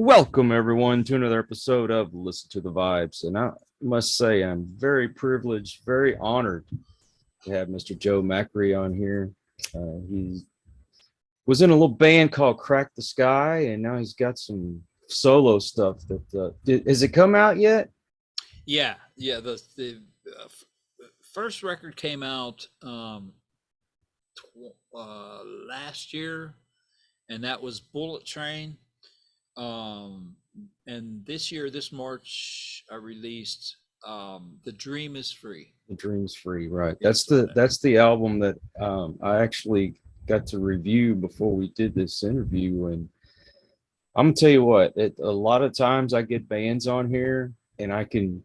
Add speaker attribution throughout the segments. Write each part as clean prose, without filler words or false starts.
Speaker 1: Welcome, everyone, to another episode of Listen to the Vibes. And I must say, I'm very privileged, very honored to have Mr. Joe Macre on here. He was in a little band called Crack the Sky, and now he's got some solo stuff. Has it come out yet?
Speaker 2: Yeah. The first record came out last year, and that was Bullet Train. And this year, this March, I released The Dream is Free.
Speaker 1: The Dream's Free, right?
Speaker 2: Yeah,
Speaker 1: That's the album that I actually got to review before we did this interview. And I'm gonna tell you what, a lot of times I get bands on here and I can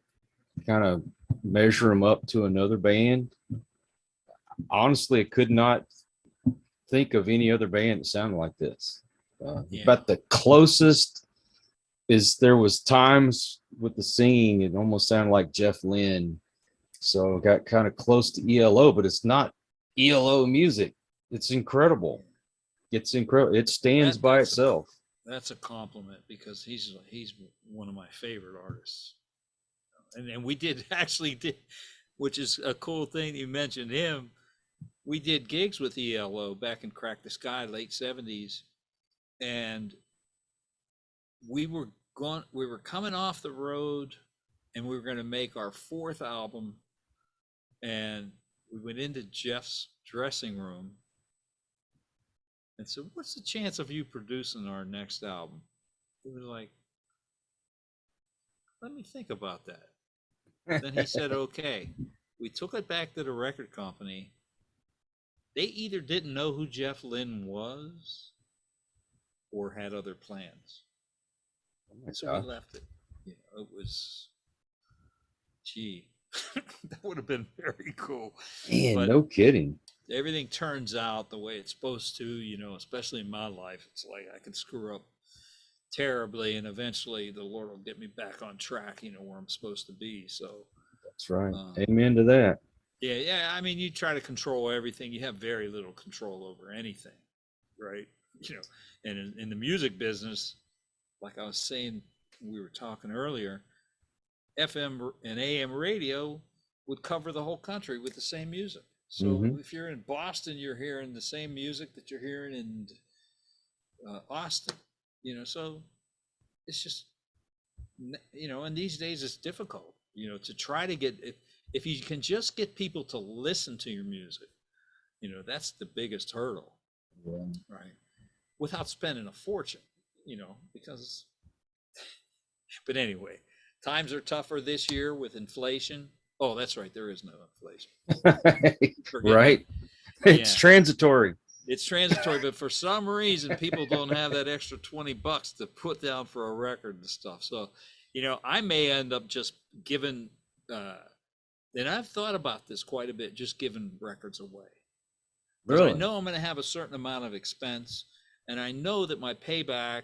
Speaker 1: kind of measure them up to another band. Honestly, I could not think of any other band that sounded like this. But the closest is there was times with the singing, it almost sounded like Jeff Lynne. So it got kind of close to ELO, but it's not ELO music. It's incredible. It's incredible. It stands by itself.
Speaker 2: That's a compliment because he's one of my favorite artists. And we did, which is a cool thing you mentioned him. We did gigs with ELO back in Crack the Sky, late 70s. And we were coming off the road, and we were going to make our fourth album. And we went into Jeff's dressing room and said, "What's the chance of you producing our next album?" He was like, "Let me think about that." Then he said, "Okay." We took it back to the record company. They either didn't know who Jeff Lynne was or had other plans. So we left it. It was, gee, that would have been very cool.
Speaker 1: Man, but no kidding.
Speaker 2: Everything turns out the way it's supposed to, especially in my life. It's like I can screw up terribly, and eventually the Lord will get me back on track, where I'm supposed to be. So
Speaker 1: that's right. Amen to that.
Speaker 2: Yeah. I mean, you try to control everything. You have very little control over anything, right? And in the music business, like I was saying, we were talking earlier, FM and AM radio would cover the whole country with the same music. So if you're in Boston, you're hearing the same music that you're hearing in Austin, so it's just, and these days it's difficult, to try to get, if you can just get people to listen to your music, that's the biggest hurdle, right? Without spending a fortune, because, but anyway, times are tougher this year with inflation. Oh, that's right. There is no inflation.
Speaker 1: Right. It's transitory.
Speaker 2: It's transitory, but for some reason, people don't have that extra $20 to put down for a record and stuff. So, I may end up just giving, and I've thought about this quite a bit, just giving records away. Because I know I'm going to have a certain amount of expense, and I know that my payback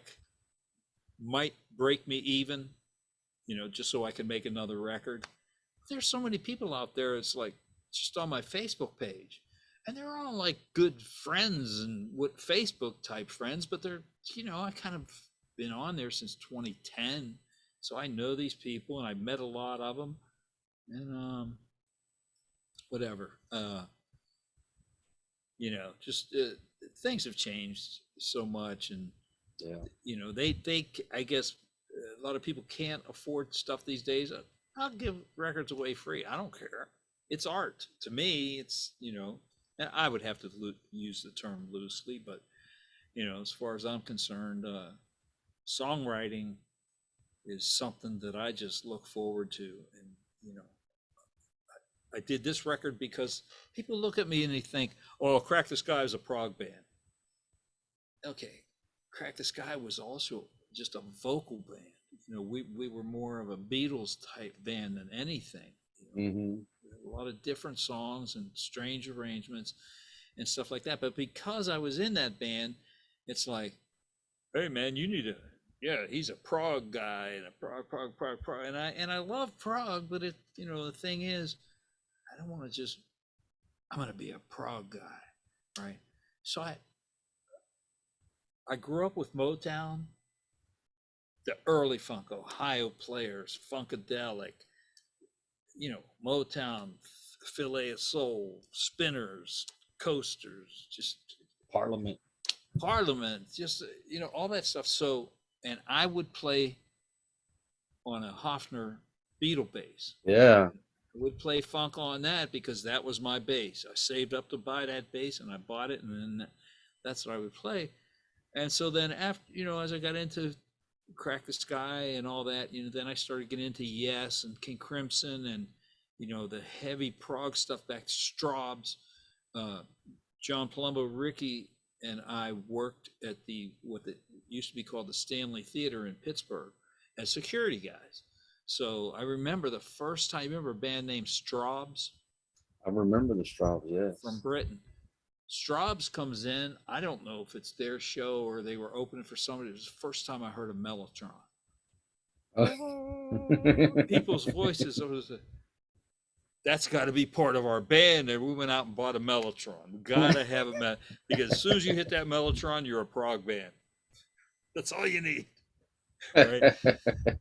Speaker 2: might break me even, just so I can make another record. There's so many people out there, it's like just on my Facebook page, and they're all like good friends and what Facebook type friends, but they're, I kind of been on there since 2010. So I know these people and I met a lot of them, and whatever, just things have changed so much, and they I guess a lot of people can't afford stuff these days. I'll give records away free. I don't care. It's art to me. It's, and I would have to use the term loosely, but as far as I'm concerned, songwriting is something that I just look forward to. And I did this record because people look at me and they think, "Oh, Crack the Sky is a prog band." Okay, Crack the Sky was also just a vocal band. We were more of a Beatles type band than anything. A lot of different songs and strange arrangements and stuff like that. But because I was in that band, it's like, "Hey man, you need he's a prog guy and a prog. And I love prog, but the thing is, I don't want to I'm going to be a prog guy, right?" So I grew up with Motown. the early funk, Ohio Players, Funkadelic, you know, Motown, Filet of Soul, Spinners, Coasters, just Parliament, just, you know, all that stuff. So, and I would play on a Hofner Beetle bass.
Speaker 1: Yeah.
Speaker 2: I would play funk on that because that was my bass. I saved up to buy that bass and I bought it, and then that's what I would play. And so then after, you know, as I got into Crack the Sky and all that, you know, then I started getting into Yes and King Crimson and, you know, the heavy prog stuff back to Straub's. John Palumbo, Ricky, and I worked at what used to be called the Stanley Theater in Pittsburgh as security guys. So I remember the first time, you remember a band named Straub's?
Speaker 1: I remember the Straub's, yes.
Speaker 2: From Britain. Straub's comes in. I don't know if it's their show or they were opening for somebody. It was the first time I heard a Mellotron. People's voices. That's got to be part of our band. And we went out and bought a Mellotron. We got to have a because as soon as you hit that Mellotron, you're a prog band. That's all you need. Right?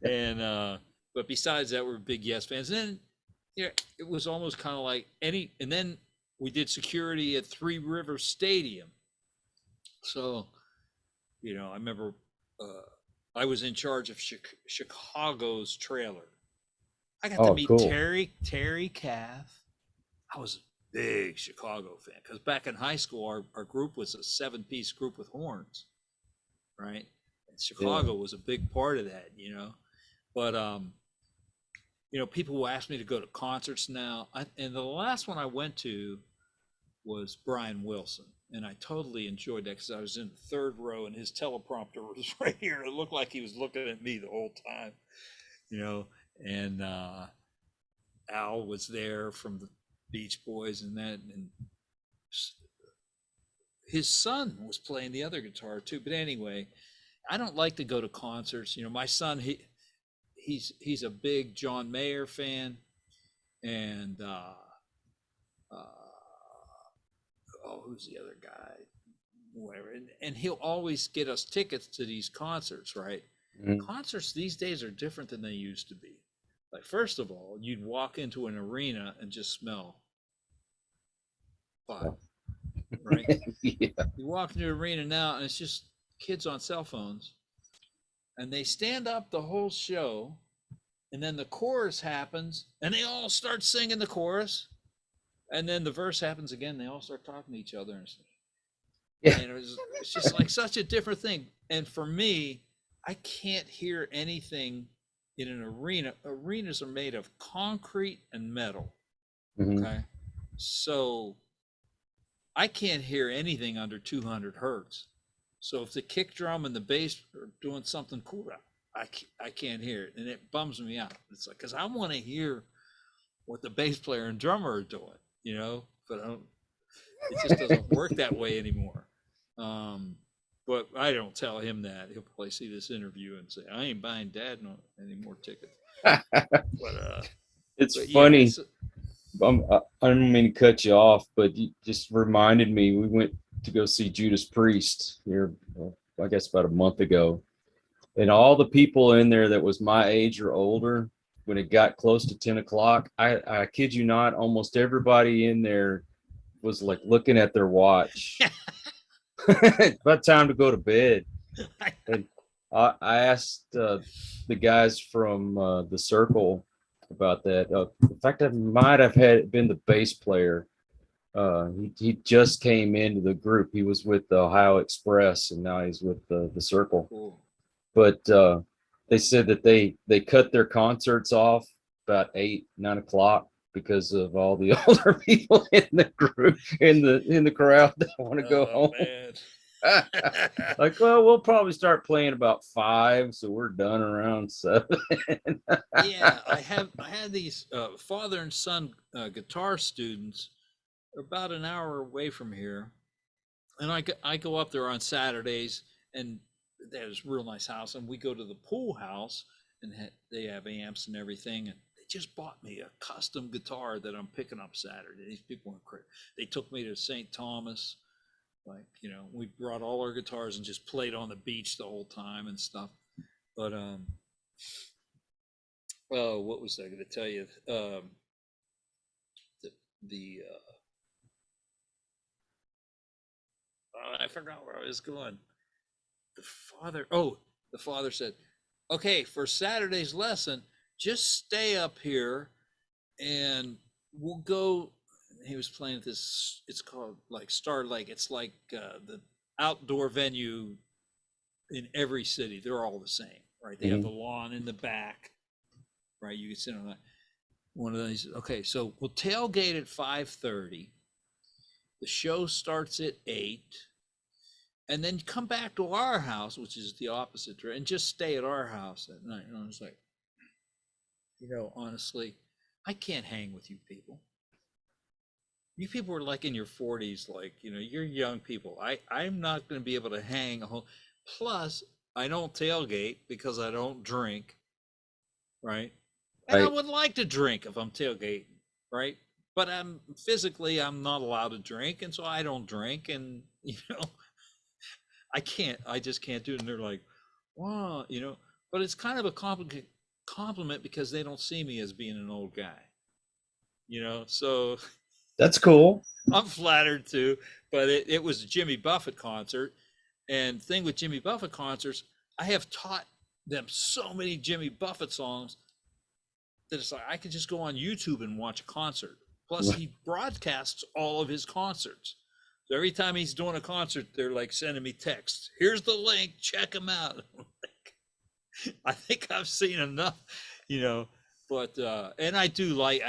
Speaker 2: And but besides that, we're big Yes fans. And then, yeah, it was almost kind of like and then we did security at Three Rivers Stadium. So, you know, I remember I was in charge of Chicago's trailer. I got to meet
Speaker 1: cool.
Speaker 2: Terry Cath. I was a big Chicago fan because back in high school, our group was a 7-piece group with horns, right? And Chicago was a big part of that, you know. But you know, people will ask me to go to concerts now. And the last one I went to was Brian Wilson. And I totally enjoyed that because I was in the third row and his teleprompter was right here. It looked like he was looking at me the whole time, you know. And Al was there from the Beach Boys and that. And his son was playing the other guitar too. But anyway, I don't like to go to concerts. You know, my son, he's a big John Mayer fan, and who's the other guy? Whatever, and he'll always get us tickets to these concerts, right? Mm-hmm. Concerts these days are different than they used to be. Like, first of all, you'd walk into an arena and just smell pot, right? Yeah. You walk into an arena now, and it's just kids on cell phones. And they stand up the whole show, and then the chorus happens, and they all start singing the chorus, and then the verse happens again. They all start talking to each other, and it's just like such a different thing. And for me, I can't hear anything in an arena. Arenas are made of concrete and metal. Mm-hmm. Okay, so I can't hear anything under 200 hertz. So if the kick drum and the bass are doing something cool, I can't hear it, and it bums me out. It's like, because I want to hear what the bass player and drummer are doing, you know, but it just doesn't work that way anymore. But I don't tell him that. He'll probably see this interview and say, I ain't buying Dad any more tickets.
Speaker 1: It's funny. Yeah, I don't mean to cut you off, but you just reminded me, we went to go see Judas Priest here, I guess about a month ago. And all the people in there that was my age or older, when it got close to 10 o'clock, I kid you not, almost everybody in there was like looking at their watch. About time to go to bed. And I asked the guys from the Circle about that. In fact, I might have been the bass player. He just came into the group. He was with the Ohio Express, and now he's with the Circle. Cool. But they said that they cut their concerts off about 8, 9 o'clock because of all the older people in the group in the crowd that want to go home. Man. Like, well, we'll probably start playing about 5, so we're done around 7.
Speaker 2: Yeah, I had these father and son guitar students about an hour away from here, and I go up there on Saturdays, and there's a real nice house, and we go to the pool house, and they have amps and everything, and they just bought me a custom guitar that I'm picking up Saturday. These people are crazy. They took me to St. Thomas, like, you know, we brought all our guitars and just played on the beach the whole time and stuff. But oh, what was I going to tell you? The I forgot where I was going. The father said, "Okay, for Saturday's lesson, just stay up here, and we'll go." He was playing at this. It's called like Star Lake. It's like the outdoor venue in every city. They're all the same, right? They have the lawn in the back, right? You can sit on that. One of these. Okay, so we'll tailgate at 5:30. The show starts at 8, and then come back to our house, which is the opposite, and just stay at our house at night. And I was like, honestly, I can't hang with you people. You people are like in your 40s, like, you're young people. I'm not going to be able to hang a whole. Plus, I don't tailgate because I don't drink, right? And I would like to drink if I'm tailgating, right? But I'm not allowed to drink, and so I don't drink, and I just can't do it. And they're like, wow, but it's kind of a compliment because they don't see me as being an old guy, so
Speaker 1: that's cool.
Speaker 2: I'm flattered too. But it was a Jimmy Buffett concert, and thing with Jimmy Buffett concerts, I have taught them so many Jimmy Buffett songs that it's like I could just go on YouTube and watch a concert. Plus, he broadcasts all of his concerts. So every time he's doing a concert, they're like sending me texts. Here's the link. Check him out. I think I've seen enough, But and I do like.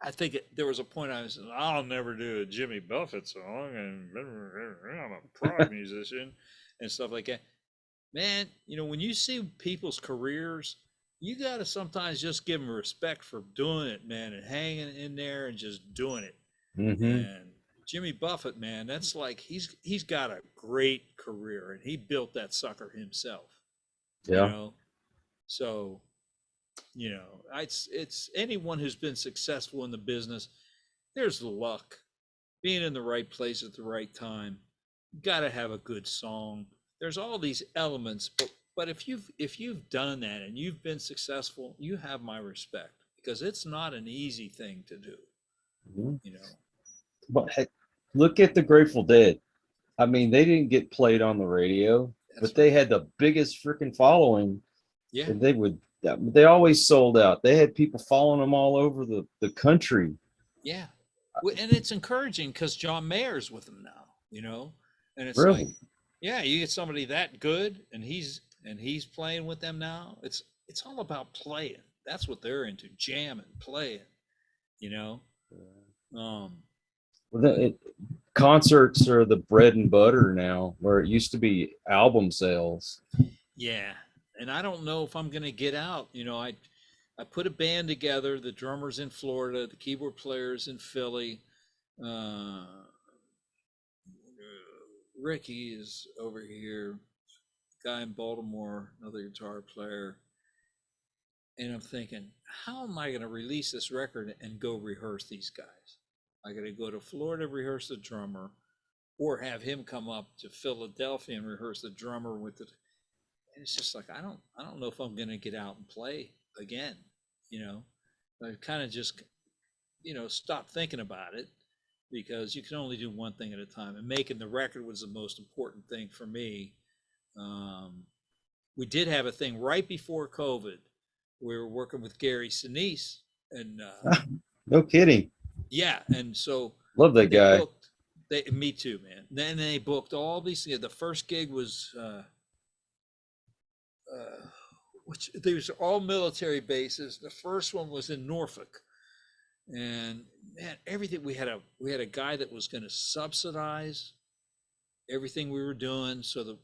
Speaker 2: I think there was a point I was. I'll never do a Jimmy Buffett song, and I'm a prog musician and stuff like that. Man, when you see people's careers, you got to sometimes just give them respect for doing it, man, and hanging in there and just doing it. And Jimmy Buffett, man, that's like he's got a great career, and he built that sucker himself.
Speaker 1: Yeah.
Speaker 2: So, it's anyone who's been successful in the business. There's the luck, being in the right place at the right time. You got to have a good song. There's all these elements, but if you've done that and you've been successful, you have my respect, because it's not an easy thing to do.
Speaker 1: But heck, look at the Grateful Dead. I mean, they didn't get played on the radio, but they had the biggest freaking following.
Speaker 2: Yeah.
Speaker 1: And they always sold out. They had people following them all over the country.
Speaker 2: Yeah. And it's encouraging because John Mayer's with them now, and it's
Speaker 1: really?
Speaker 2: like, yeah, you get somebody that good and he's playing with them now. It's all about playing. That's what they're into, jamming, playing,
Speaker 1: Concerts are the bread and butter now, where it used to be album sales.
Speaker 2: Yeah. And I don't know if I'm going to get out. I put a band together, the drummers in Florida, the keyboard players in Philly. Ricky is over here, guy in Baltimore, another guitar player. And I'm thinking, how am I going to release this record and go rehearse these guys? I got to go to Florida, rehearse the drummer, or have him come up to Philadelphia and rehearse the drummer with the. And it's just like I don't know if I'm going to get out and play again. I kind of just stopped thinking about it, because you can only do one thing at a time, and making the record was the most important thing for me. We did have a thing right before COVID. We were working with Gary Sinise, and
Speaker 1: no kidding.
Speaker 2: Yeah, and so
Speaker 1: love that guy.
Speaker 2: Me too, man. Then they booked all these. The first gig was which there's all military bases. The first one was in Norfolk, and man, everything we had a guy that was going to subsidize everything we were doing, so that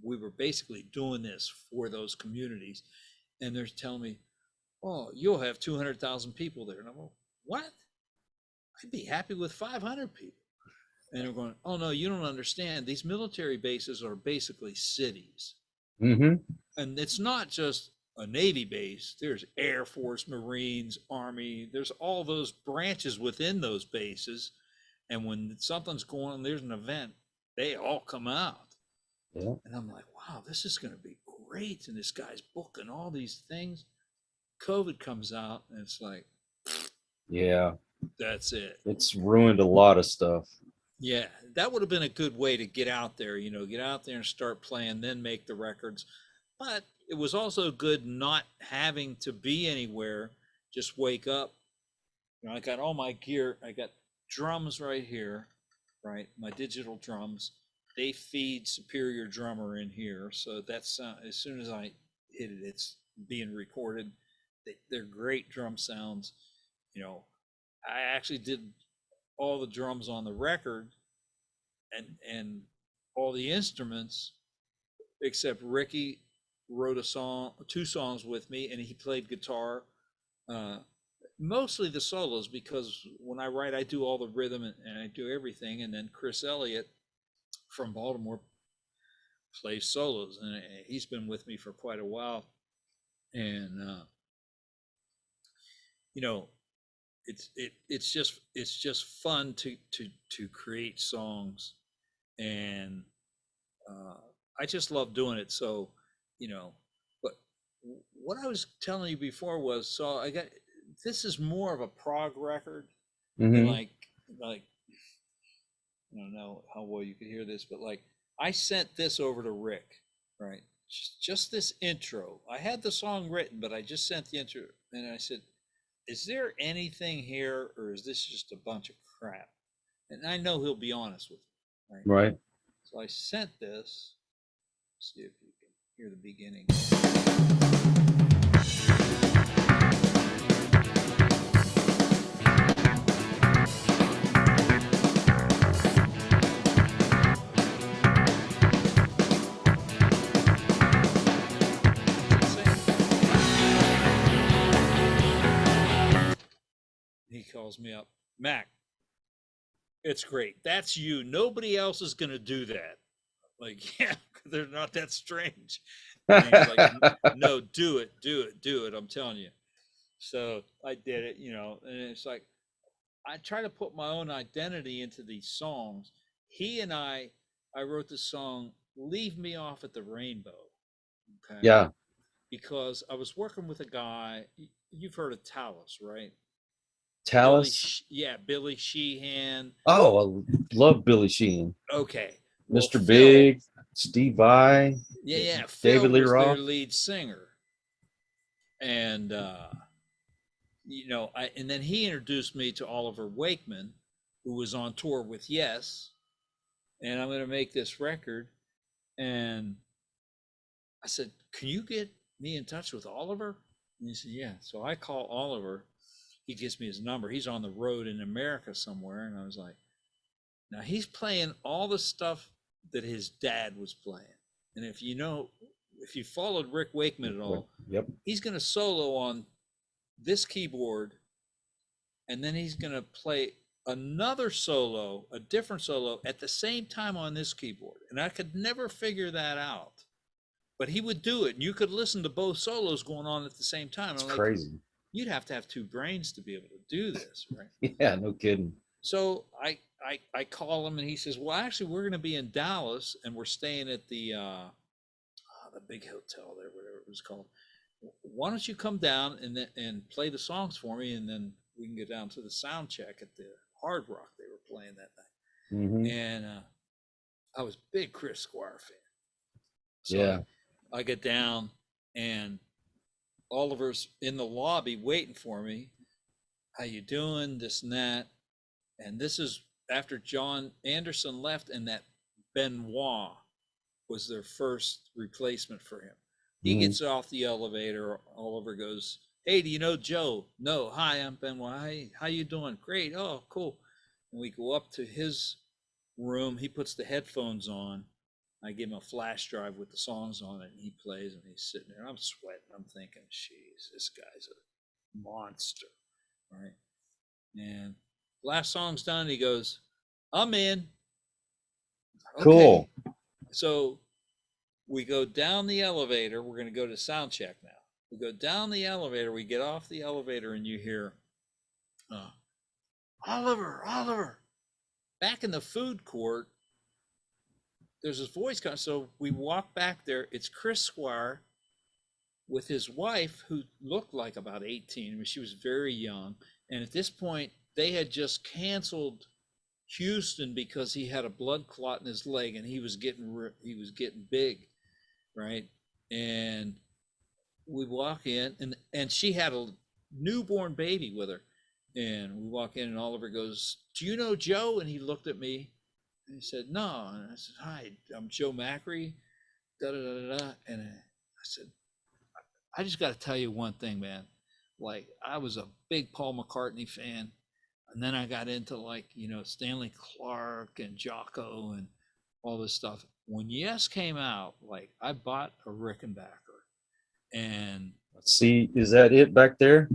Speaker 2: we were basically doing this for those communities. And they're telling me, "Oh, you'll have 200,000 people there," and I'm like, "What? I'd be happy with 500 people." And they're going, "Oh no, you don't understand. These military bases are basically cities." And it's not just a Navy base. There's Air Force, Marines, Army. There's all those branches within those bases. And when something's going on, there's an event, they all come out.
Speaker 1: Yeah.
Speaker 2: And I'm like, wow, this is going to be great. And this guy's booking all these things. COVID comes out and it's like,
Speaker 1: Yeah.
Speaker 2: That's it.
Speaker 1: It's ruined a lot of stuff.
Speaker 2: Yeah, that would have been a good way to get out there, get out there and start playing, then make the records. But it was also good not having to be anywhere, just wake up. I got all my gear. I got drums right here, right? My digital drums. They feed Superior Drummer in here. So that's as soon as I hit it, it's being recorded. They're great drum sounds. I actually did all the drums on the record and all the instruments, except Ricky wrote two songs with me, and he played guitar, mostly the solos, because when I write, I do all the rhythm and I do everything. And then Chris Elliott from Baltimore plays solos, and he's been with me for quite a while. And it's just fun to create songs, and I just love doing it. So, but what I was telling you before was, so this is more of a prog record than like I don't know how well you could hear this, but like I sent this over to Rick, right? Just this intro. I had the song written, but I just sent the intro, and I said, is there anything here, or is this just a bunch of crap? And I know he'll be honest with me,
Speaker 1: right?
Speaker 2: So I sent this. See if you can hear the beginning. He calls me up, Mac, it's great. That's you. Nobody else is going to do that. Like, yeah, they're not that strange. And he's like, no, do it. I'm telling you. So I did it, and it's like, I try to put my own identity into these songs. He and I wrote the song, Leave Me Off at the Rainbow. Okay.
Speaker 1: Yeah.
Speaker 2: Because I was working with a guy, you've heard of Talus, right?
Speaker 1: Talus?
Speaker 2: Billy Sheehan.
Speaker 1: Oh, I love Billy Sheehan.
Speaker 2: Okay.
Speaker 1: Well, Mr. Big, Steve Vai.
Speaker 2: Yeah.
Speaker 1: David Lee
Speaker 2: was
Speaker 1: Roth.
Speaker 2: Their lead singer. And, and then he introduced me to Oliver Wakeman, who was on tour with Yes. And I'm going to make this record. And I said, can you get me in touch with Oliver? And he said, yeah. So I call Oliver. He gives me his number. He's on the road in America somewhere. And I was like, now he's playing all the stuff that his dad was playing. And if you followed Rick Wakeman at all,
Speaker 1: yep,
Speaker 2: he's going to solo on this keyboard, and then he's going to play another solo, a different solo at the same time on this keyboard. And I could never figure that out, but he would do it. And you could listen to both solos going on at the same time.
Speaker 1: It's crazy.
Speaker 2: You'd have to have two brains to be able to do this, right?
Speaker 1: Yeah, no kidding.
Speaker 2: So I call him, and he says, well, actually, we're going to be in Dallas, and we're staying at the big hotel there, whatever it was called. Why don't you come down and play the songs for me, and then we can get down to the sound check at the Hard Rock they were playing that night. And I was a big Chris Squire fan. So
Speaker 1: yeah.
Speaker 2: I get down, and Oliver's in the lobby waiting for me. How you doing? This and that. And this is after John Anderson left, and that Benoit was their first replacement for him. He gets off the elevator. Oliver goes, hey, do you know Joe? No. Hi, I'm Benoit. Hey, how you doing? Great. Oh, cool. And we go up to his room. He puts the headphones on. I give him a flash drive with the songs on it, and he plays, and he's sitting there. I'm sweating. I'm thinking, geez, this guy's a monster, right? And last song's done. He goes, I'm in. Okay.
Speaker 1: Cool.
Speaker 2: So we go down the elevator. We're going to go to sound check now. We go down the elevator. We get off the elevator, and you hear, Oliver. Back in the food court, there's this voice coming. So we walk back there. It's Chris Squire with his wife, who looked like about 18. I mean, she was very young. And at this point, they had just canceled Houston because he had a blood clot in his leg, and he was getting big, right? And we walk in, and she had a newborn baby with her. And we walk in, and Oliver goes, "Do you know Joe?" And he looked at me, and he said, "No." And I said, "Hi, I'm Joe Macre." Da da da da. And I said, "I just got to tell you one thing, man. Like, I was a big Paul McCartney fan, and then I got into, like, Stanley Clarke and Jocko and all this stuff. When Yes came out, like, I bought a Rickenbacker, and
Speaker 1: Let's see, is that it back there?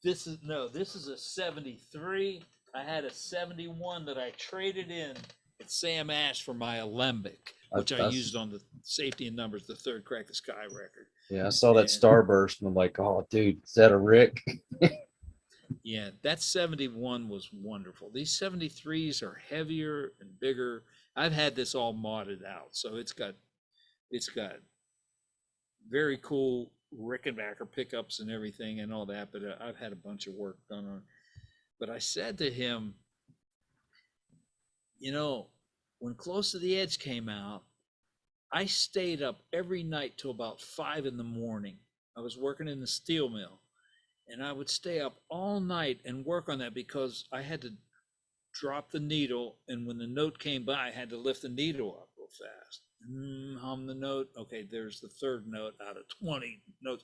Speaker 2: this is a 73. I had a 71 that I traded in at Sam Ash for my Alembic, which I used on the Safety and Numbers, the third Crack the Sky record.
Speaker 1: Yeah, I saw that Starburst, and I'm like, oh, dude, is that a Rick?
Speaker 2: Yeah, that 71 was wonderful. These 73s are heavier and bigger. I've had this all modded out, so it's got very cool Rickenbacker pickups and everything and all that, but I've had a bunch of work done on it. But I said to him, when Close to the Edge came out, I stayed up every night till about 5 a.m. I was working in the steel mill, and I would stay up all night and work on that because I had to drop the needle, and when the note came by, I had to lift the needle up real fast. Hum the note. Okay, there's the third note out of 20 notes.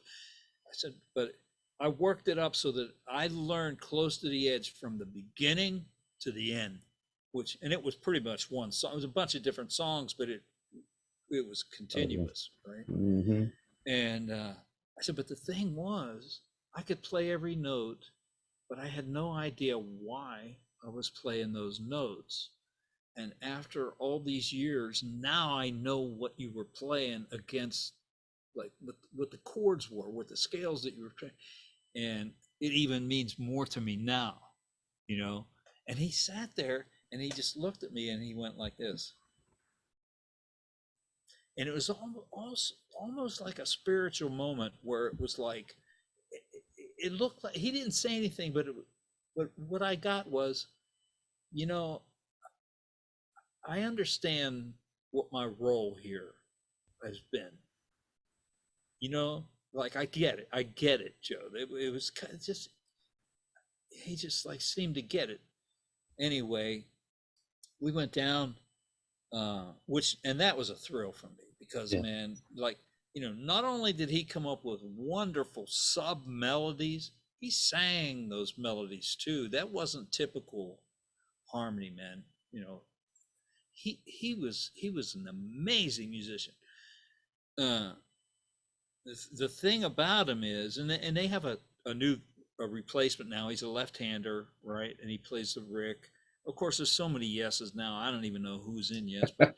Speaker 2: I said, but I worked it up so that I learned Close to the Edge from the beginning to the end, and it was pretty much one song. It was a bunch of different songs, but it was continuous, right?
Speaker 1: Mm-hmm.
Speaker 2: And I said, but the thing was, I could play every note, but I had no idea why I was playing those notes. And after all these years, now I know what you were playing against, like what the chords were, what the scales that you were playing. And it even means more to me now, And he sat there and he just looked at me and he went like this. And it was almost like a spiritual moment where it was like, it looked like he didn't say anything, but what I got was, I understand what my role here has been. Like, I get it, Joe. It was kind of just, he just like seemed to get it. Anyway, we went down, and that was a thrill for me because, man, like, not only did he come up with wonderful sub melodies, he sang those melodies too. That wasn't typical harmony, man. He was an amazing musician. The thing about him is, and they have a replacement now. He's a left-hander, right? And he plays the Rick. Of course, there's so many Yeses now. I don't even know who's in Yes, but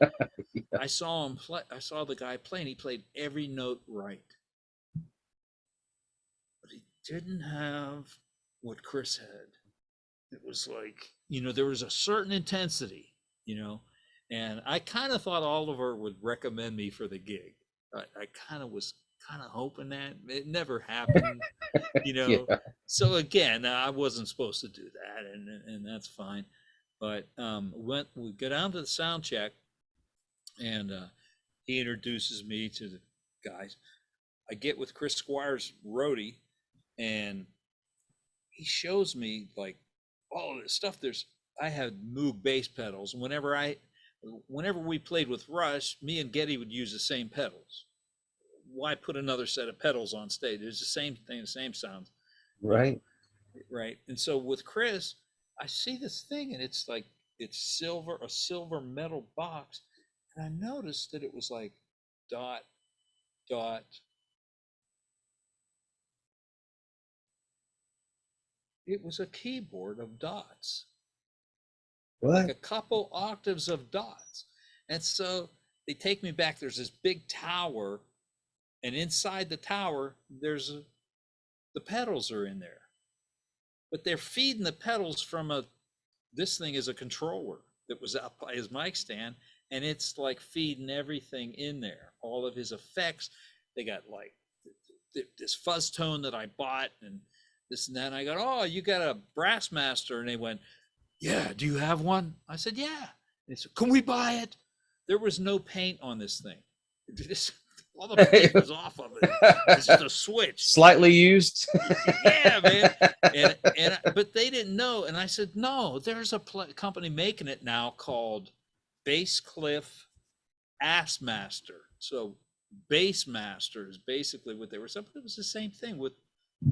Speaker 2: yeah. I saw him play. I saw the guy play, and he played every note right. But he didn't have what Chris had. It was like, there was a certain intensity, and I kind of thought Oliver would recommend me for the gig. I kind of was hoping that. It never happened, Yeah. So again, I wasn't supposed to do that, and that's fine. But we go down to the sound check, and he introduces me to the guys. I get with Chris Squire's roadie, and he shows me like all this stuff. I had Moog bass pedals. Whenever we played with Rush, me and Geddy would use the same pedals. Why put another set of pedals on stage? It's the same thing, the same sound.
Speaker 1: Right.
Speaker 2: Right. And so with Chris, I see this thing, and it's like, it's a silver metal box. And I noticed that it was like dot, dot. It was a keyboard of dots.
Speaker 1: What?
Speaker 2: Like a couple octaves of dots. And so they take me back. There's this big tower, and inside the tower, the pedals are in there. But they're feeding the pedals from this thing is a controller that was out by his mic stand, and it's like feeding everything in there. All of his effects, they got like this fuzz tone that I bought and this and that. And I go, oh, you got a Brassmaster? And they went, yeah, do you have one? I said, yeah. And they said, can we buy it? There was no paint on this thing. All the paint was off of it. It's just a switch.
Speaker 1: Slightly used.
Speaker 2: Yeah, man. But they didn't know. And I said, no, there's a company making it now called Bass Cliff Assmaster. So Bassmaster is basically what they were saying. But it was the same thing with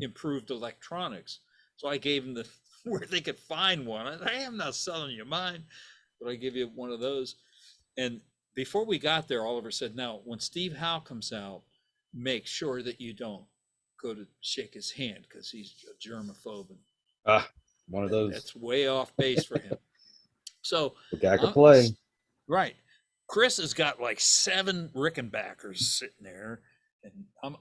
Speaker 2: improved electronics. So I gave them where they could find one. I am not selling you mine, but I give you one of those. And before we got there, Oliver said, now, when Steve Howe comes out, make sure that you don't go to shake his hand because he's a germaphobe.
Speaker 1: One of those.
Speaker 2: That's way off base for him. So
Speaker 1: the guy could play.
Speaker 2: Right. Chris has got like 7 Rickenbackers sitting there, and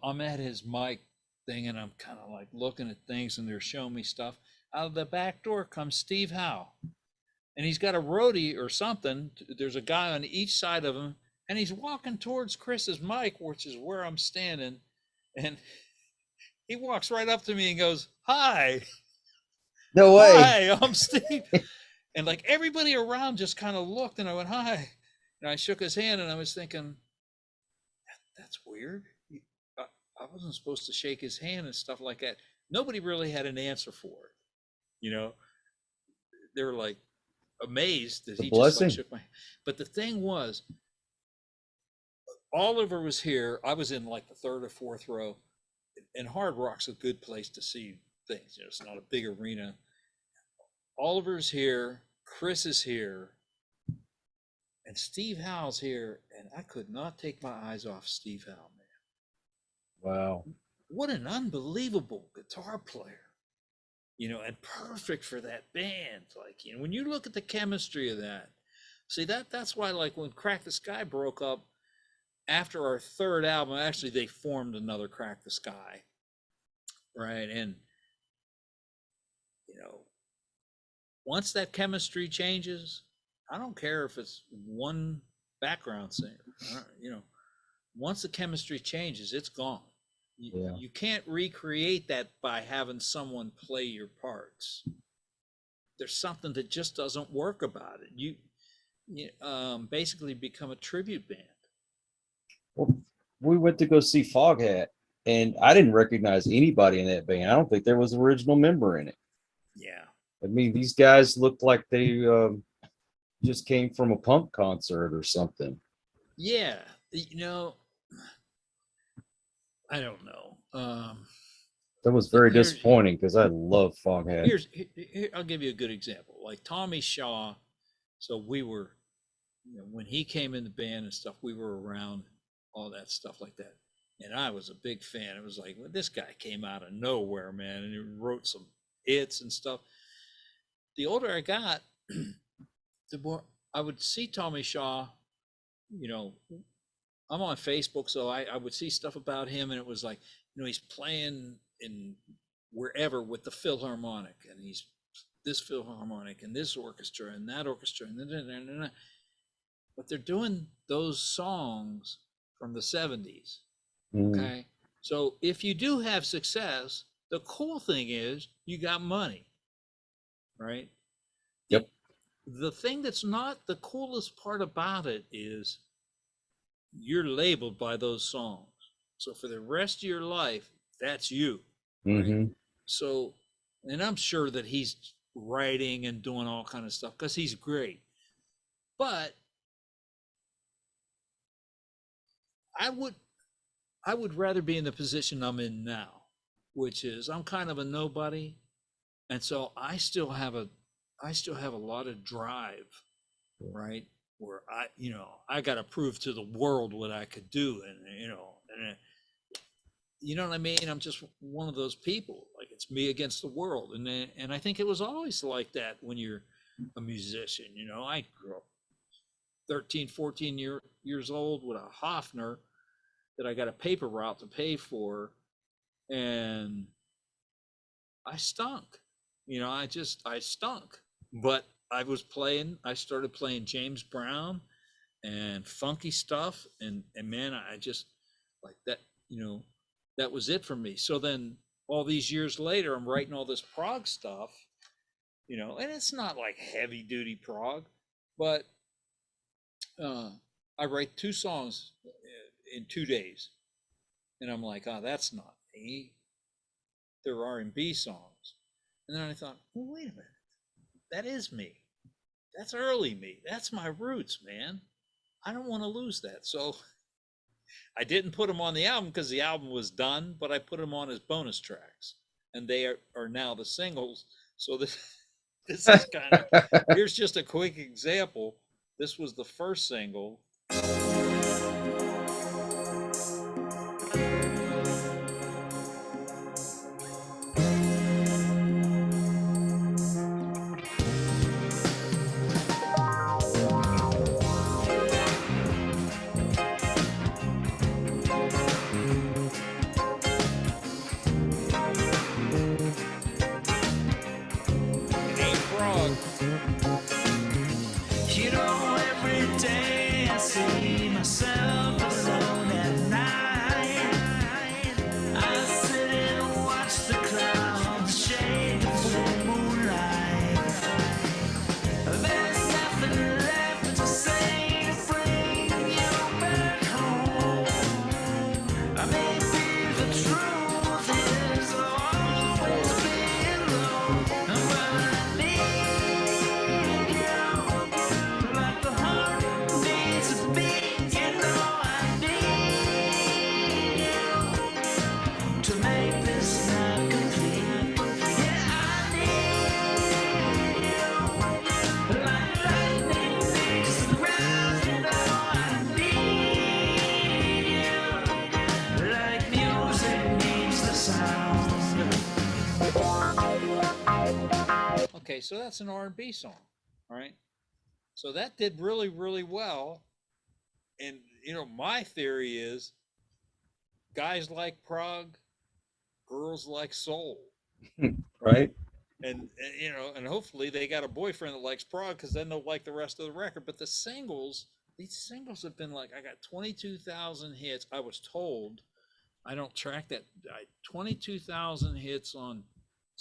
Speaker 2: I'm at his mic thing, and I'm kind of like looking at things, and they're showing me stuff. Out of the back door comes Steve Howe, and he's got a roadie or something. There's a guy on each side of him, and he's walking towards Chris's mic, which is where I'm standing, and he walks right up to me and goes, "Hi."
Speaker 1: No way.
Speaker 2: "Hi, I'm Steve." And like everybody around just kind of looked, and I went, "Hi." And I shook his hand, and I was thinking, that's weird. I wasn't supposed to shake his hand and stuff like that. Nobody really had an answer for it. You know, they were like amazed that he just like shook my hand. But the thing was, Oliver was here. I was in like the 3rd or 4th row, and Hard Rock's a good place to see things. You know, it's not a big arena. Oliver's here, Chris is here, and Steve Howe's here, and I could not take my eyes off Steve Howe, man.
Speaker 1: Wow.
Speaker 2: What an unbelievable guitar player, you know, and perfect for that band. Like, you know, when you look at the chemistry of that, see, that's why, like, when Crack the Sky broke up after our 3rd album, actually, they formed another Crack the Sky, right? And, you know, once that chemistry changes, I don't care if it's one background singer, you know, once the chemistry changes, it's gone. You can't recreate that by having someone play your parts. There's something that just doesn't work about it. You basically become a tribute band.
Speaker 1: Well, we went to go see Foghat, and I didn't recognize anybody in that band. I don't think there was an original member in it.
Speaker 2: Yeah.
Speaker 1: I mean, these guys looked like they just came from a Pump concert or something.
Speaker 2: Yeah. You know, I don't know.
Speaker 1: That was very disappointing because I love Foghat.
Speaker 2: Here, I'll give you a good example. Like Tommy Shaw. So we were, you know, when he came in the band and stuff, we were around all that stuff like that. And I was a big fan. It was like, well, this guy came out of nowhere, man, and he wrote some hits and stuff. The older I got, the more I would see Tommy Shaw, you know, I'm on Facebook, so I would see stuff about him, and it was like, you know, he's playing in wherever with the Philharmonic, and he's this Philharmonic and this orchestra and that orchestra, and but they're doing those songs from the 70s. Okay. So if you do have success, the cool thing is you got money, right?
Speaker 1: Yep.
Speaker 2: The thing that's not the coolest part about it is you're labeled by those songs. So for the rest of your life, that's you. Right? So, and I'm sure that he's writing and doing all kind of stuff because he's great. But I would rather be in the position I'm in now, which is I'm kind of a nobody. And so I still have a lot of drive, right? Where I got to prove to the world what I could do. And, you know what I mean? I'm just one of those people, like it's me against the world. And I think it was always like that when you're a musician. You know, I grew up 13, 14 years old with a Hofner that I got a paper route to pay for. And I stunk, you know, I stunk, but I started playing James Brown and funky stuff. And man, I just like that, you know, that was it for me. So then all these years later, I'm writing all this prog stuff, you know, and it's not like heavy duty prog, but I write 2 songs in 2 days. And I'm like, oh, that's not me. They're R&B songs. And then I thought, well, wait a minute. That is me. That's early me. That's my roots, man. I don't want to lose that. So I didn't put them on the album because the album was done, but I put them on as bonus tracks. And they are now the singles. So this is kind of, here's just a quick example. This was the first single. Okay, so that's an R&B song, all right? So that did really, really well. And, you know, my theory is guys like prog, girls like soul.
Speaker 1: Right.
Speaker 2: And, you know, and hopefully they got a boyfriend that likes prog because then they'll like the rest of the record. But the singles, these singles have been like, I got 22,000 hits. I was told, I don't track that. 22,000 hits on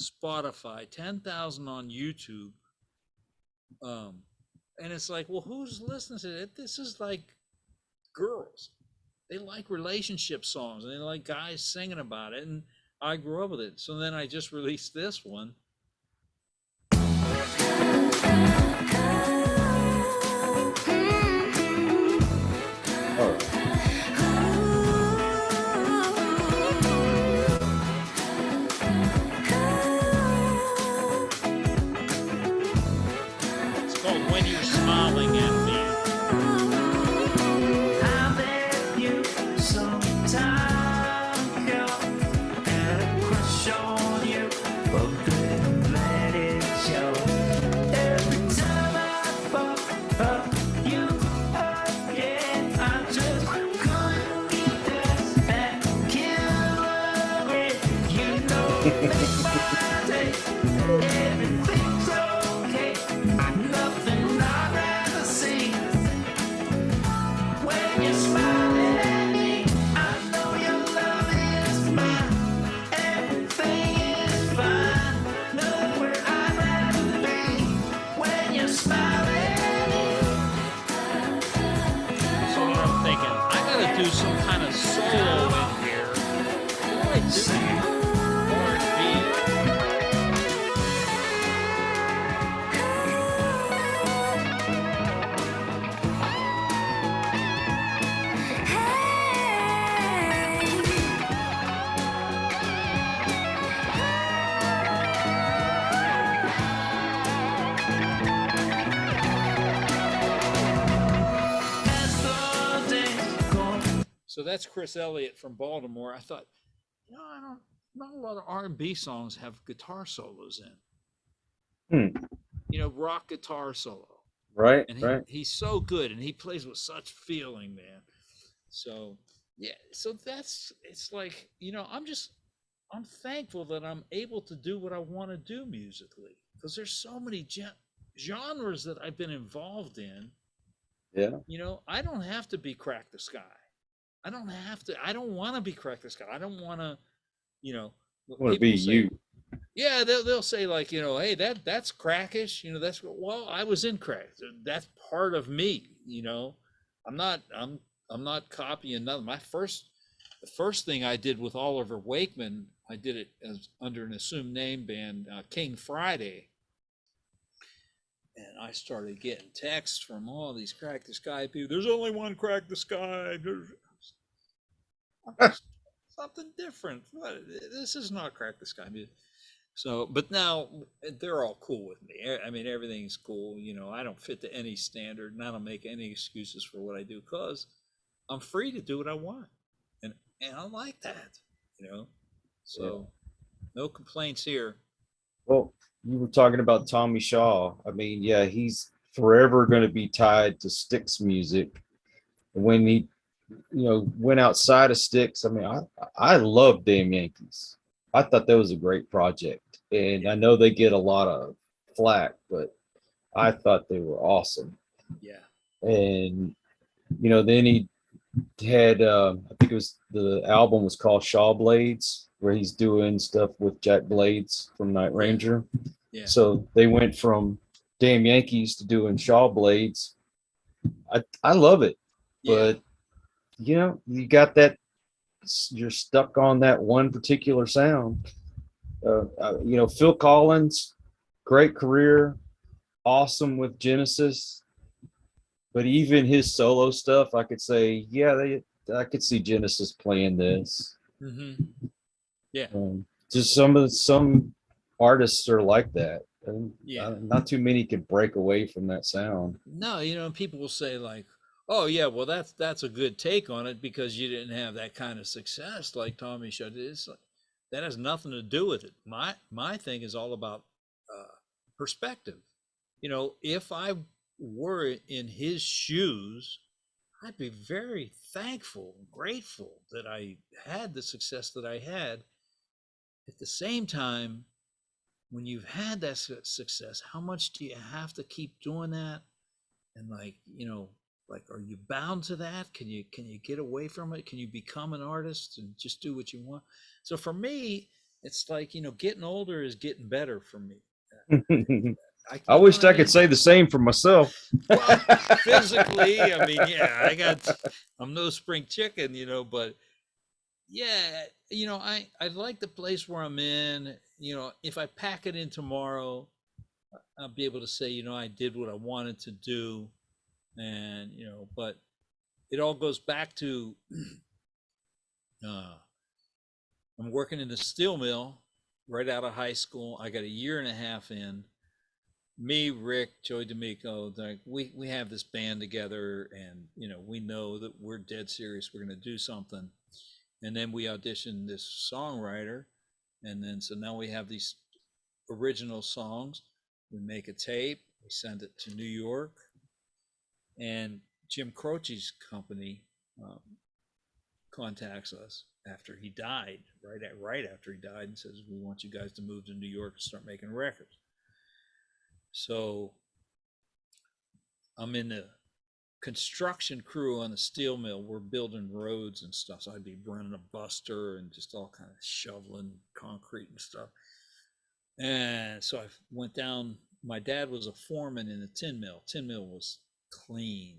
Speaker 2: Spotify, 10,000 on YouTube. And it's like, well, who's listening to it? This is like girls. They like relationship songs and they like guys singing about it. And I grew up with it. So then I just released this one. So that's Chris Elliott from Baltimore. I thought, you know, not a lot of R&B songs have guitar solos in. You know, rock guitar solo.
Speaker 1: Right.
Speaker 2: And he's so good and he plays with such feeling, man. So, yeah, so it's like, you know, I'm thankful that I'm able to do what I want to do musically because there's so many genres that I've been involved in
Speaker 1: Yeah.
Speaker 2: You know, I don't have to be Crack the Sky. I don't want to be Crack the Sky. I don't want to, you know,
Speaker 1: I want to
Speaker 2: people
Speaker 1: be
Speaker 2: will say,
Speaker 1: you.
Speaker 2: yeah, they'll say like, you know, hey, that's crackish. You know, that's, well, I was in crack. That's part of me. You know, I'm not I'm not copying nothing. The first thing I did with Oliver Wakeman, I did it as under an assumed name band, King Friday, and I started getting texts from all these Crack the Sky people. There's only one Crack the Sky. There's something different. This is not Crack the Sky music. So, but now they're all cool with me. I mean, everything's cool. You know, I don't fit to any standard, and I don't make any excuses for what I do because I'm free to do what I want, and I like that. You know,
Speaker 1: Yeah.
Speaker 2: so no complaints here.
Speaker 1: Well, you were talking about Tommy Shaw. I mean, yeah, he's forever going to be tied to Styx music. When he, went outside of Styx, I mean, I love Damn Yankees. I thought that was a great project, and
Speaker 2: Yeah,
Speaker 1: I know they get a lot of flack, but I thought they were awesome.
Speaker 2: yeah,
Speaker 1: And then he had, I think it was the album was called Shaw Blades, where he's doing stuff with Jack Blades from Night
Speaker 2: yeah,
Speaker 1: Ranger.
Speaker 2: yeah,
Speaker 1: So they went from Damn Yankees to doing Shaw Blades. I love it,
Speaker 2: yeah,
Speaker 1: but you got that, you're stuck on that one particular sound. Phil Collins, great career, awesome with Genesis, but even his solo stuff, I could say, yeah, I could see Genesis playing this.
Speaker 2: mm-hmm. Yeah,
Speaker 1: Just some artists are like that, and
Speaker 2: yeah.
Speaker 1: not too many can break away from that sound.
Speaker 2: No, you know, people will say like, "Oh yeah, well that's a good take on it because you didn't have that kind of success like Tommy Shaw did." It's like, that has nothing to do with it. My thing is all about perspective. You know, if I were in his shoes, I'd be very thankful and grateful that I had the success that I had. At the same time, when you've had that success, how much do you have to keep doing that? And like, you know, like, are you bound to that? Can you get away from it? Can you become an artist and just do what you want? So for me, it's like, you know, getting older is getting better for me.
Speaker 1: I
Speaker 2: You know what
Speaker 1: wished
Speaker 2: I
Speaker 1: I could
Speaker 2: mean?
Speaker 1: say the same for myself.
Speaker 2: Well, physically, I mean, yeah, I'm no spring chicken, you know, but yeah, you know, I like the place where I'm in. You know, if I pack it in tomorrow, I'll be able to say, you know, I did what I wanted to do. And, you know, but it all goes back to uh, I'm working in the steel mill right out of high school. I got a year and a half in. Me, Rick, Joey D'Amico, like we have this band together, and you know we know that we're dead serious. We're going to do something, and then we audition this songwriter, and then so now we have these original songs. We make a tape. We send it to New York, and Jim Croce's company um, contacts us after he died, right after he died, and says, "We want you guys to move to New York and start making records." So I'm in the construction crew on the steel mill. We're building roads and stuff. So I'd be running a buster and just all kind of shoveling concrete and stuff. And so I went down. My dad was a foreman in a tin mill. Tin mill was clean.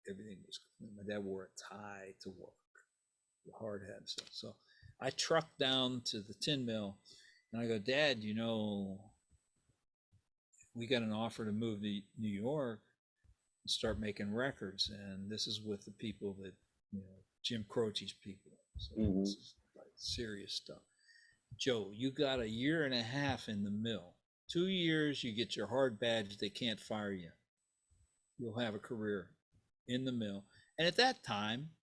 Speaker 2: Everything was clean. My dad wore a tie to work, the hard hat and stuff. So I trucked down to the tin mill and I go, "Dad, you know, we got an offer to move to New York and start making records, and this is with the people that, you know, Jim Croce's people. So
Speaker 1: Mhm.
Speaker 2: this is like serious stuff. Joe, you got a year and a half in the mill. 2 years, you get your hard badge. They can't fire you. You'll have a career in the mill." And at that time,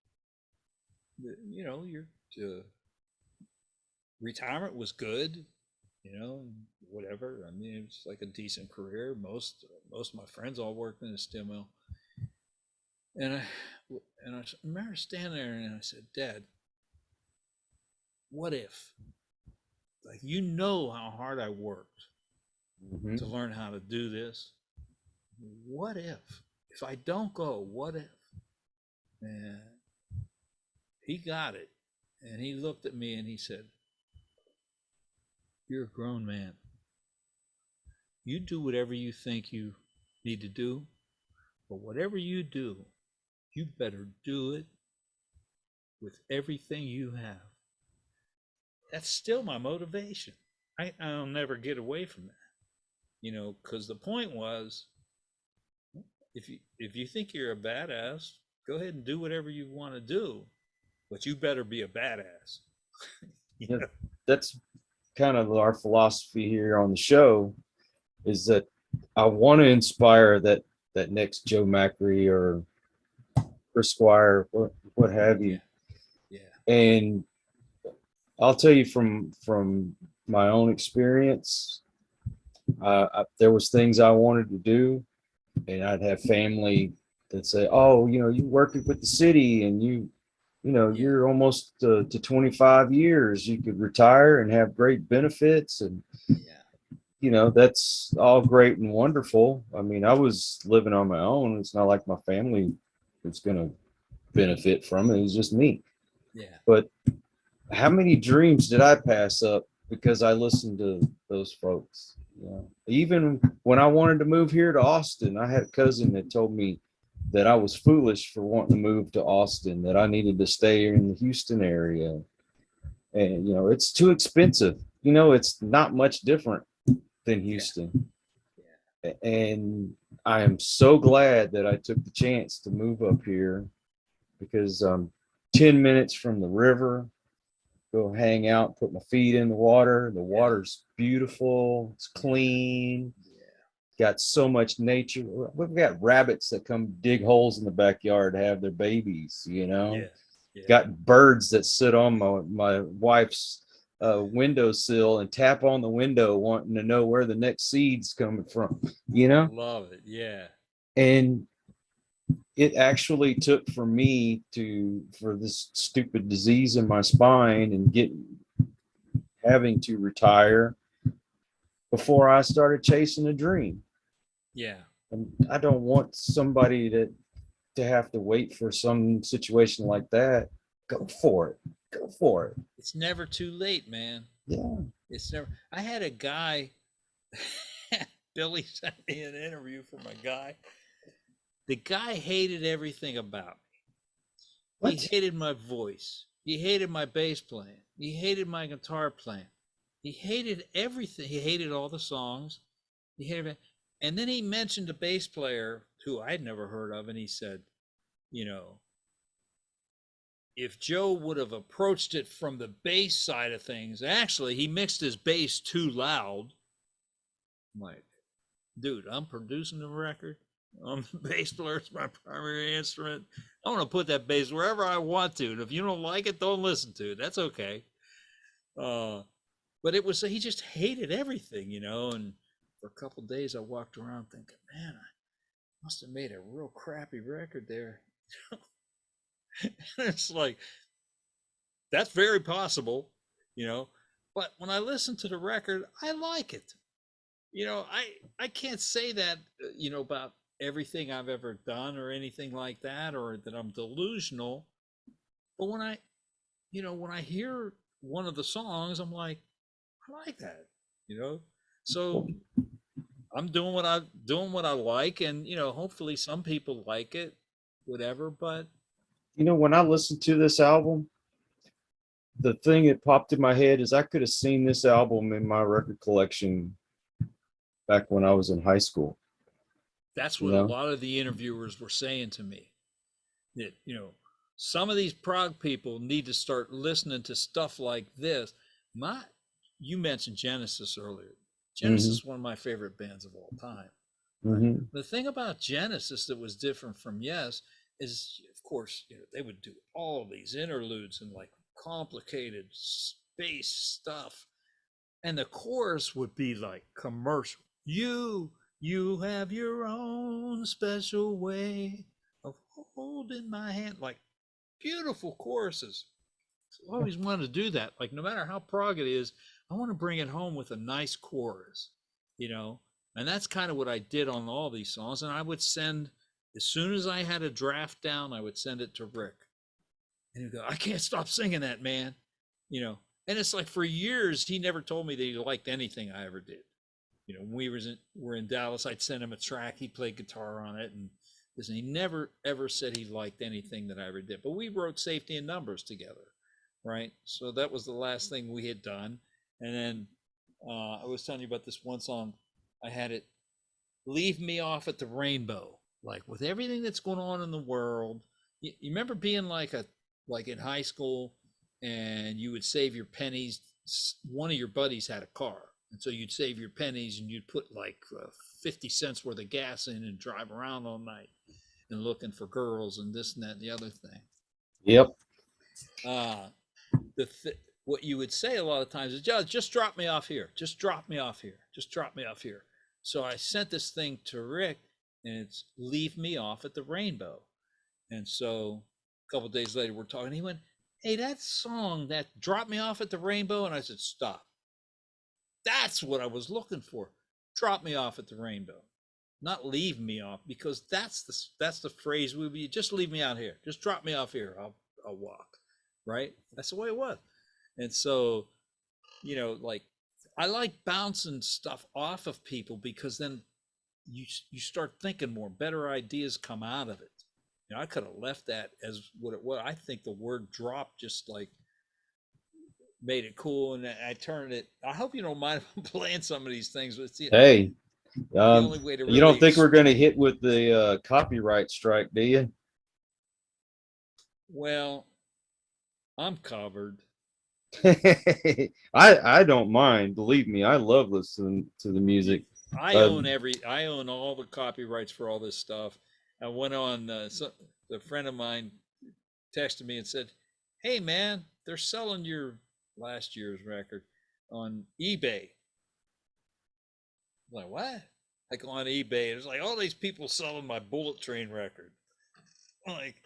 Speaker 2: you know, your uh, retirement was good. You know, whatever. I mean, it's like a decent career. Most of my friends all worked in a steel mill. And I remember standing there and I said, "Dad, what if? Like, you know how hard I worked
Speaker 1: Mhm.
Speaker 2: to learn how to do this. What if if I don't go, what if? And he got it. And he looked at me and he said, "You're a grown man. You do whatever you think you need to do, but whatever you do, you better do it with everything you have." That's still my motivation. I'll never get away from that, because the point was, if you think you're a badass, go ahead and do whatever you want to do, but you better be a badass.
Speaker 1: Yeah, that's kind of our philosophy here on the show, is that I want to inspire that next Joe Macre or Chris Squire, what have you.
Speaker 2: Yeah.
Speaker 1: And I'll tell you from my own experience, there was things I wanted to do, and I'd have family that say, "Oh, you working with the city, and you're almost to 25 years. You could retire and have great benefits, and that's all great and wonderful." I mean, I was living on my own. It's not like my family was going to benefit from it. It was just me.
Speaker 2: Yeah.
Speaker 1: But how many dreams did I pass up because I listened to those folks? Even when I wanted to move here to Austin, I had a cousin that told me that I was foolish for wanting to move to Austin, that I needed to stay in the Houston area. And, it's too expensive. It's not much different than Houston. Yeah. And I am so glad that I took the chance to move up here, because 10 minutes from the river, go hang out, put my feet in the water. The water's beautiful. It's clean. Got so much nature. We've got rabbits that come dig holes in the backyard to have their babies, Got birds that sit on my wife's windowsill and tap on the window wanting to know where the next seed's coming from,
Speaker 2: Love it. Yeah.
Speaker 1: And it actually took for me for this stupid disease in my spine and having to retire before I started chasing a dream.
Speaker 2: Yeah.
Speaker 1: And I don't want somebody to have to wait for some situation like that. Go for it. Go for it.
Speaker 2: It's never too late, man.
Speaker 1: Yeah.
Speaker 2: It's never. I had a guy, Billy sent me an interview from a guy. The guy hated everything about me. What? He hated my voice. He hated my bass playing. He hated my guitar playing. He hated everything. He hated all the songs. He hated it. And then he mentioned a bass player who I'd never heard of, and he said, if Joe would have approached it from the bass side of things, actually, he mixed his bass too loud. I'm like, dude, I'm producing the record. The bass player is my primary instrument. I want to put that bass wherever I want to. And if you don't like it, don't listen to it. That's okay. But he just hated everything, and for a couple of days I walked around thinking, man, I must have made a real crappy record there. It's like, that's very possible, but when I listen to the record, I like it. I can't say that, about everything I've ever done or anything like that, or that I'm delusional. But when I hear one of the songs, I'm like, I like that, so I'm doing what I like, and hopefully some people like it, whatever. But
Speaker 1: when I listened to this album, the thing that popped in my head is I could have seen this album in my record collection back when I was in high school.
Speaker 2: That's what a lot of the interviewers were saying to me, that some of these prog people need to start listening to stuff like this. You mentioned Genesis earlier. Genesis is one of my favorite bands of all time. Mm-hmm. The thing about Genesis that was different from Yes is, of course, they would do all these interludes and like complicated space stuff, and the chorus would be like commercial. You have your own special way of holding my hand, like beautiful choruses. I always wanted to do that. Like, no matter how prog it is, I want to bring it home with a nice chorus, and that's kind of what I did on all these songs. And I would send as soon as I had a draft down, I would send it to Rick, and he'd go, "I can't stop singing that, man," you know. And it's like for years he never told me that he liked anything I ever did. You know, when were in Dallas, I'd send him a track. He played guitar on it, and he never ever said he liked anything that I ever did. But we wrote Safety in Numbers together, right? So that was the last thing we had done. And then I was telling you about this one song. I had it, "Leave Me Off at the Rainbow." Like with everything that's going on in the world, you remember being like in high school, and you would save your pennies. One of your buddies had a car, and so you'd save your pennies and you'd put like 50 cents worth of gas in and drive around all night and looking for girls and this and that and the other thing.
Speaker 1: Yep.
Speaker 2: What you would say a lot of times is, just drop me off here. Just drop me off here. Just drop me off here. So I sent this thing to Rick, and it's "Leave Me Off at the Rainbow." And so a couple of days later, we're talking. He went, "Hey, that song, that "Drop Me Off at the Rainbow," and I said, "Stop. That's what I was looking for. Drop me off at the rainbow, not leave me off, because that's the phrase would be. Just leave me out here. Just drop me off here. I'll walk." Right? That's the way it was. And so, you know, like I like bouncing stuff off of people, because then you start thinking more, better ideas come out of it. You know, I could have left that as what it was. I think the word "drop" just like made it cool, and I turned it. I hope you don't mind if I'm playing some of these things, but it's
Speaker 1: Hey,
Speaker 2: the only way to really
Speaker 1: you don't think we're going to hit with the copyright strike, do you?
Speaker 2: Well, I'm covered.
Speaker 1: I don't mind. Believe me, I love listening to the music.
Speaker 2: I own all the copyrights for all this stuff. I went on. A friend of mine texted me and said, "Hey man, they're selling your last year's record on eBay." I'm like, what? I go on eBay, there's like all these people selling my Bullet Train record. I'm like,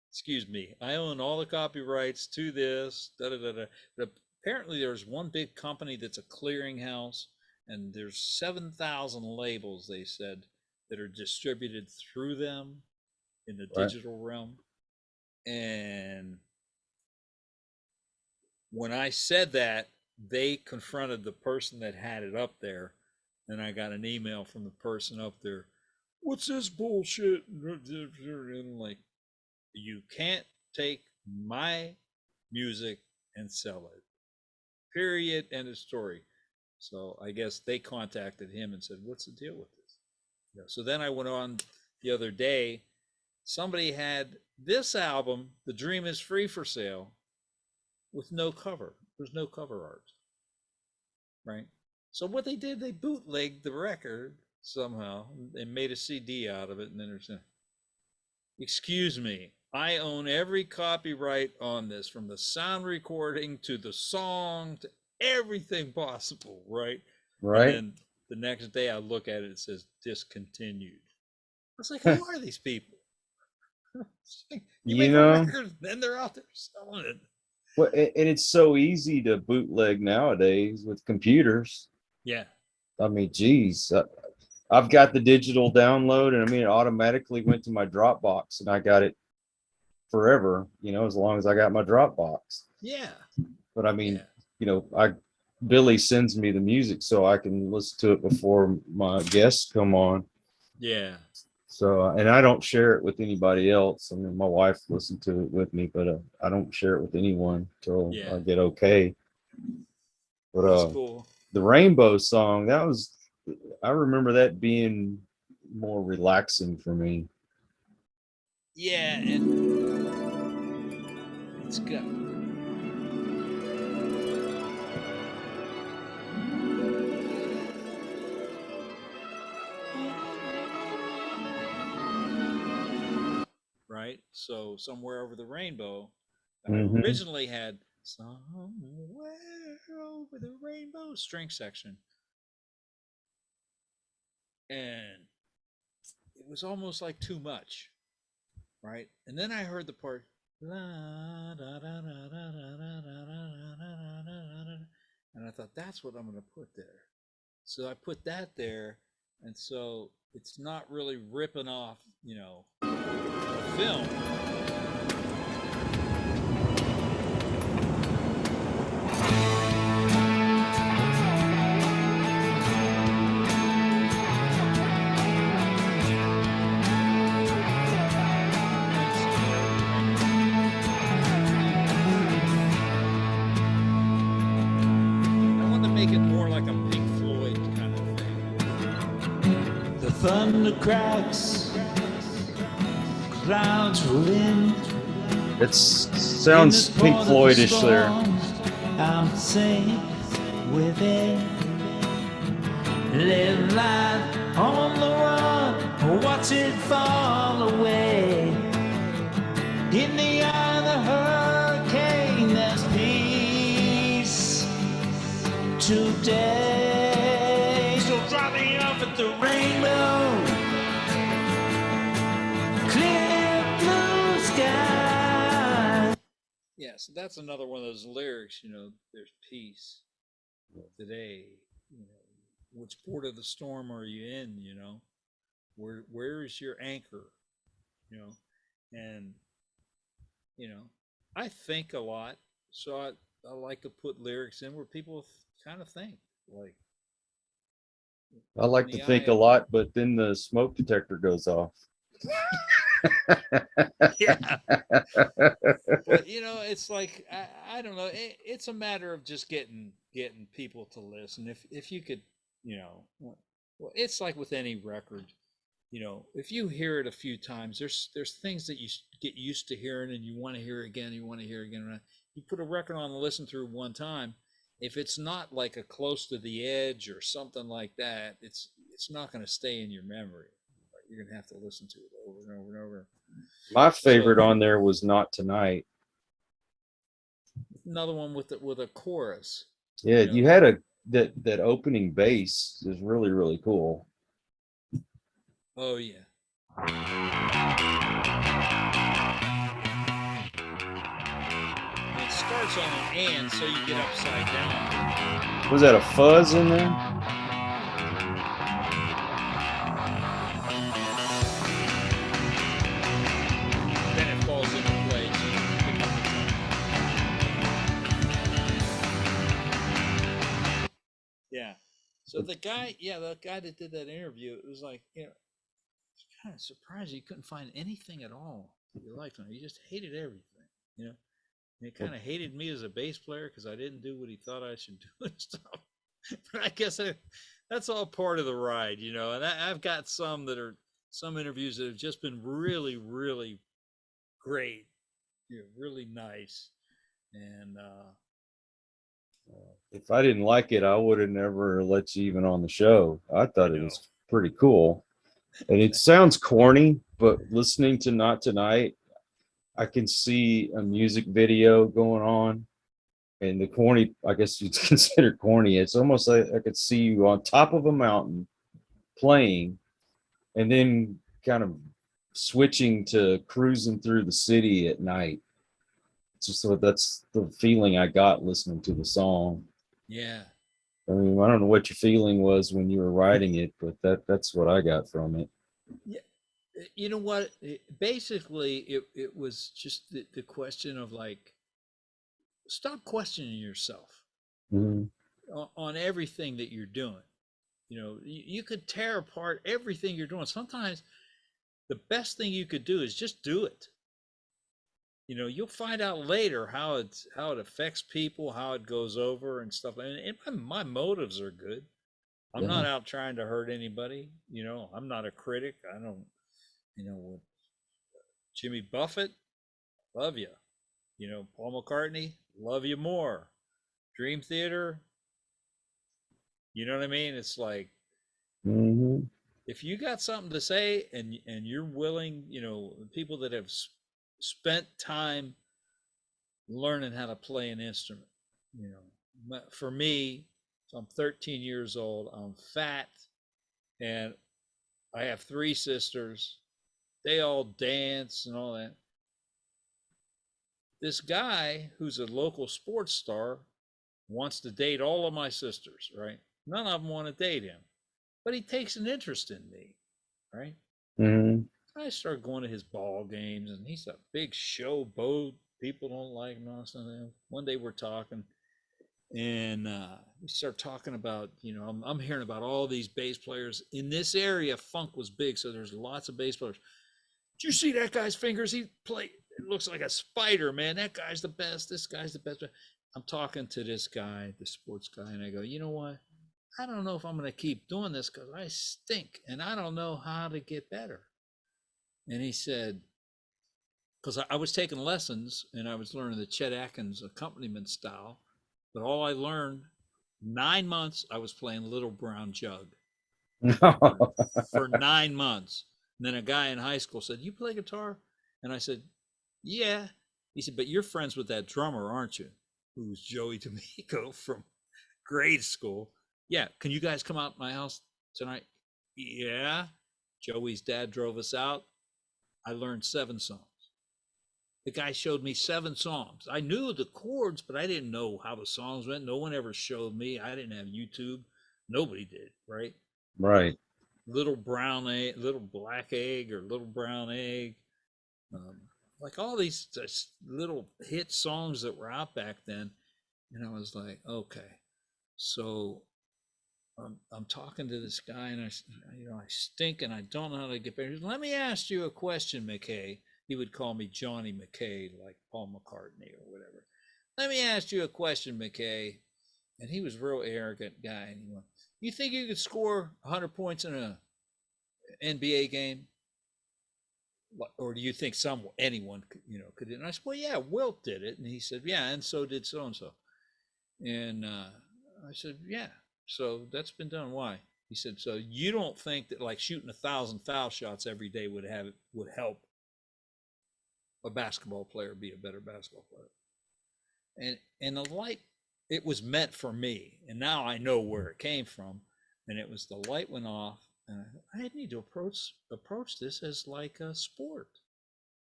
Speaker 2: excuse me, I own all the copyrights to this. Da, da, da, da. But apparently, there's one big company that's a clearinghouse, and there's 7,000 labels, they said, that are distributed through them in the digital realm. And when I said that, they confronted the person that had it up there, and I got an email from the person up there. "What's this bullshit?" And like, you can't take my music and sell it. Period. End of story. So I guess they contacted him and said, "What's the deal with this?" You know, so then I went on the other day. Somebody had this album, "The Dream Is Free," for sale with no cover. There's no cover art. Right? So what they did, they bootlegged the record somehow and made a CD out of it. And then there's excuse me, I own every copyright on this, from the sound recording to the song to everything possible, right?
Speaker 1: Right.
Speaker 2: And then the next day I look at it, it says "discontinued." I was like, who are these people? Like, you make a record, then they're out there selling it.
Speaker 1: Well, and it's so easy to bootleg nowadays with computers.
Speaker 2: Yeah.
Speaker 1: I mean, geez, I've got the digital download, and I mean, it automatically went to my Dropbox, and I got it forever, you know, as long as I got my Dropbox.
Speaker 2: Yeah.
Speaker 1: But I mean, you know, Billy sends me the music so I can listen to it before my guests come on.
Speaker 2: Yeah.
Speaker 1: So, and I don't share it with anybody else. I mean, my wife listened to it with me, but I don't share it with anyone until I get okay. But
Speaker 2: that's cool.
Speaker 1: The Rainbow song, I remember that being more relaxing for me.
Speaker 2: Yeah, and let's go. Right? So "Somewhere Over the Rainbow," I originally had "Somewhere Over the Rainbow" string section. And it was almost like too much. Right? And then I heard the part, and I thought, that's what I'm going to put there. So I put that there, And so it's not really ripping off, a film. I want to make it more like a Pink Floyd kind of thing.
Speaker 3: The thunder cracks, clouds roll in.
Speaker 1: It sounds Pink Floydish there.
Speaker 3: I'm safe within. Live life on the run, or watch it fall away. In the eye of the hurricane, there's peace today. So drop me off at the rainbow, clear blue sky.
Speaker 2: Yeah, so that's another one of those lyrics, there's peace today. Which port of the storm are you in, where is your anchor? And I think a lot, so I like to put lyrics in where people kind of think, like,
Speaker 1: I like to think a lot, but then the smoke detector goes off.
Speaker 2: Yeah. But it's like I don't know. It's a matter of just getting people to listen. If you could, well, it's like with any record. If you hear it a few times, there's things that you get used to hearing, and you want to hear it again. You want to hear it again. You put a record on and listen through one time. If it's not like a Close to the Edge or something like that, it's not going to stay in your memory. You're going to have to listen to it over and over and over.
Speaker 1: My favorite on there was Not Tonight.
Speaker 2: Another one with a chorus.
Speaker 1: Yeah, you had that opening bass is really, really cool.
Speaker 2: Oh yeah. It starts on an and, so you get upside down.
Speaker 1: Was that a fuzz in there?
Speaker 2: Yeah. So the guy that did that interview, it was like, it's kind of surprising you couldn't find anything at all that you liked on it. He just hated everything, And he kind of hated me as a bass player because I didn't do what he thought I should do and stuff. But I guess that's all part of the ride, And I've got some interviews that have just been really, really great, really nice, and
Speaker 1: if I didn't like it, I would have never let you even on the show. I thought it was pretty cool. And it sounds corny, but listening to Not Tonight, I can see a music video going on. And the corny, I guess you'd consider corny. It's almost like I could see you on top of a mountain playing, and then kind of switching to cruising through the city at night. So that's the feeling I got listening to the song.
Speaker 2: Yeah.
Speaker 1: I mean, I don't know what your feeling was when you were writing it, but that's what I got from it.
Speaker 2: Yeah. You know what? Basically, it was just the question of like, stop questioning yourself on everything that you're doing. You could tear apart everything you're doing. Sometimes the best thing you could do is just do it. You'll find out later how it affects people, how it goes over and stuff. And my motives are good. I'm not out trying to hurt anybody. I'm not a critic. I don't, Jimmy Buffett, love you. Paul McCartney, love you more. Dream Theater, you know what I mean? It's like, if you got something to say and you're willing, people that have spent time learning how to play an instrument, for me, I'm 13 years old, I'm fat, and I have 3 sisters. They all dance and all that. This guy who's a local sports star wants to date all of my sisters, right? None of them want to date him. but he takes an interest in me, right?
Speaker 1: Mm-hmm.
Speaker 2: I started going to his ball games, and he's a big showboat. People don't like him. One day we're talking, and we start talking about, I'm hearing about all these bass players in this area. Funk was big, so there's lots of bass players. Did you see that guy's fingers? He played. It looks like a spider, man. That guy's the best. This guy's the best. I'm talking to this guy, the sports guy, and I go, you know what? I don't know if I'm going to keep doing this because I stink, and I don't know how to get better. And he said, because I was taking lessons and I was learning the Chet Atkins accompaniment style, but all I learned, 9 months, I was playing Little Brown Jug for 9 months. And then a guy in high school said, you play guitar? And I said, yeah. He said, but you're friends with that drummer, aren't you? Who's Joey D'Amico from grade school. Yeah. Can you guys come out to my house tonight? Yeah. Joey's dad drove us out. I learned 7 songs. The guy showed me 7 songs. I knew the chords, but I didn't know how the songs went. No one ever showed me. I didn't have YouTube. Nobody did, right?
Speaker 1: Right.
Speaker 2: Little brown egg, little black egg, or little brown egg. Like all these little hit songs that were out back then. And I was like, okay. So I'm talking to this guy, and I stink, and I don't know how to get better. Let me ask you a question, McKay. He would call me Johnny McKay, like Paul McCartney or whatever. Let me ask you a question, McKay. And he was a real arrogant guy. And he went, you think you could score 100 points in an NBA game? Or do you think anyone could? And I said, well, yeah, Wilt did it. And he said, yeah, and so did so-and-so. And I said, yeah. So that's been done. Why? He said, so you don't think that like shooting 1,000 foul shots every day would help a basketball player be a better basketball player? And the light, it was meant for me. And now I know where it came from. And it was, the light went off, and I need to approach this as like a sport,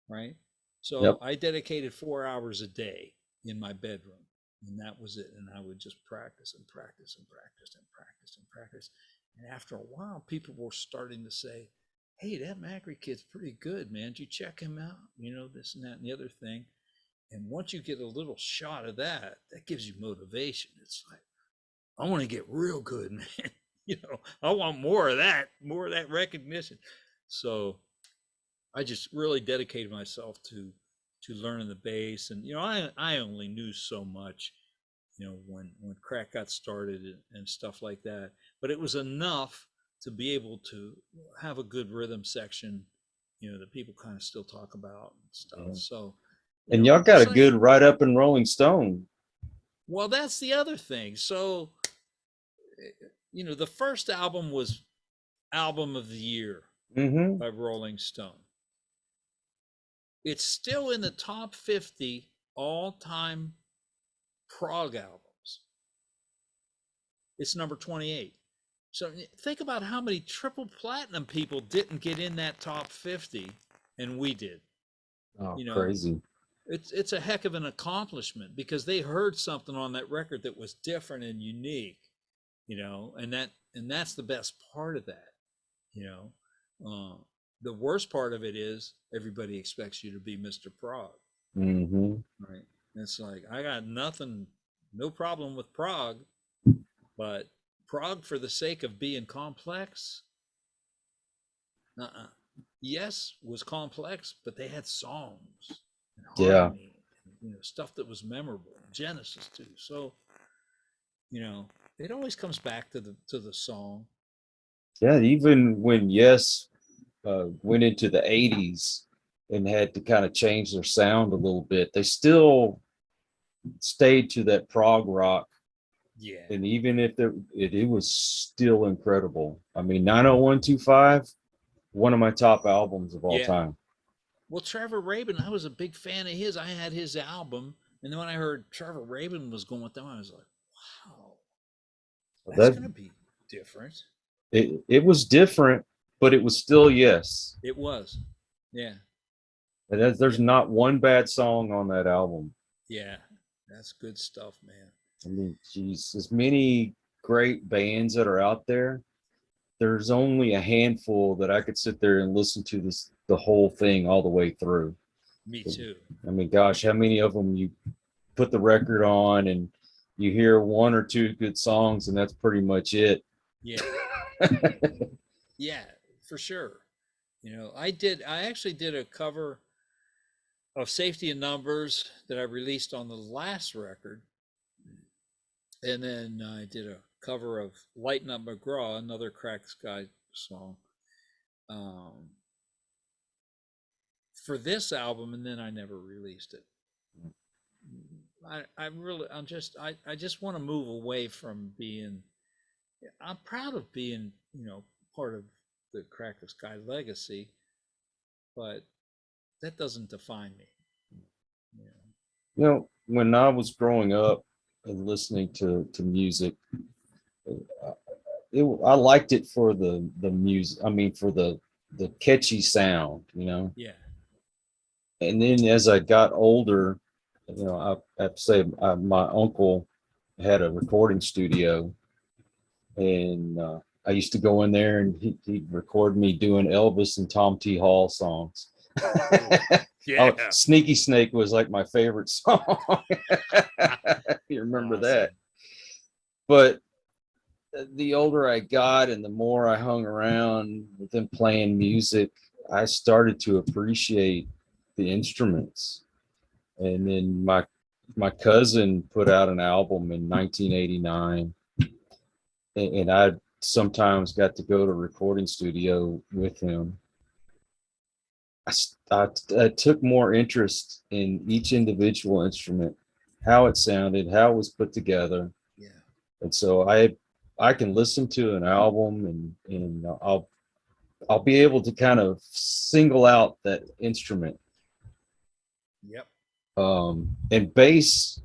Speaker 2: right? So yep. I dedicated 4 hours a day in my bedroom. And that was it. And I would just practice and practice and practice and practice and practice. And after a while, people were starting to say, hey, that Macre kid's pretty good, man. Did you check him out? This and that and the other thing. And once you get a little shot of that, that gives you motivation. It's like, I want to get real good, man. I want more of that recognition. So I just really dedicated myself to learning the bass. And, I only knew so much, when crack got started and stuff like that, but it was enough to be able to have a good rhythm section, that people kind of still talk about and stuff. Yeah. So,
Speaker 1: and y'all got a good Right Up and Rolling Stone.
Speaker 2: Well, that's the other thing. So, the first album was Album of the Year by Rolling Stone. It's still in the top 50 all-time prog albums. It's number 28. So think about how many triple platinum people didn't get in that top 50, and we did.
Speaker 1: Oh, crazy.
Speaker 2: It's a heck of an accomplishment because they heard something on that record that was different and unique, and that's the best part of that, The worst part of it is everybody expects you to be Mr. Prog.
Speaker 1: Mm-hmm.
Speaker 2: Right. It's like, I got no problem with prog, but prog for the sake of being complex. Yes, was complex, but they had songs and harmony, and, stuff that was memorable. Genesis too. So, it always comes back to the song.
Speaker 1: Yeah, even when Yes went into the 80s and had to kind of change their sound a little bit, they still stayed to that prog rock.
Speaker 2: Yeah.
Speaker 1: And even if it was still incredible. I mean, 90125, one of my top albums of all time.
Speaker 2: Well, Trevor Rabin, I was a big fan of his. I had his album. And then when I heard Trevor Rabin was going with them, I was like, wow, that's going to be different.
Speaker 1: It was different, but it was still Yes.
Speaker 2: It was. Yeah.
Speaker 1: And there's not one bad song on that album.
Speaker 2: Yeah. That's good stuff, man.
Speaker 1: I mean, geez, as many great bands that are out there, there's only a handful that I could sit there and listen to the whole thing all the way through.
Speaker 2: Me too.
Speaker 1: I mean, gosh, how many of them you put the record on and you hear one or two good songs and that's pretty much it.
Speaker 2: Yeah. Yeah, for sure. I actually did a cover of Safety in Numbers that I released on the last record. And then I did a cover of Lighten Up McGraw, another Crack the Sky song, for this album, and then I never released it. I just want to move away from being. I'm proud of being, part of the Crack the Sky legacy, but that doesn't define me.
Speaker 1: When I was growing up and listening to music, I liked it for the music. I mean, for the catchy sound,
Speaker 2: Yeah.
Speaker 1: And then as I got older, I have to say my uncle had a recording studio, and I used to go in there and he'd record me doing Elvis and Tom T. Hall songs.
Speaker 2: Yeah.
Speaker 1: Oh, Sneaky Snake was like my favorite song. You remember
Speaker 2: Awesome.
Speaker 1: that? But the older I got and the more I hung around with them playing music, I started to appreciate the instruments. And then my cousin put out an album in 1989, and I sometimes got to go to a recording studio with him. I took more interest in each individual instrument, how it sounded, how it was put together.
Speaker 2: Yeah.
Speaker 1: And so I can listen to an album and I'll be able to kind of single out that instrument.
Speaker 2: Yep.
Speaker 1: And bass,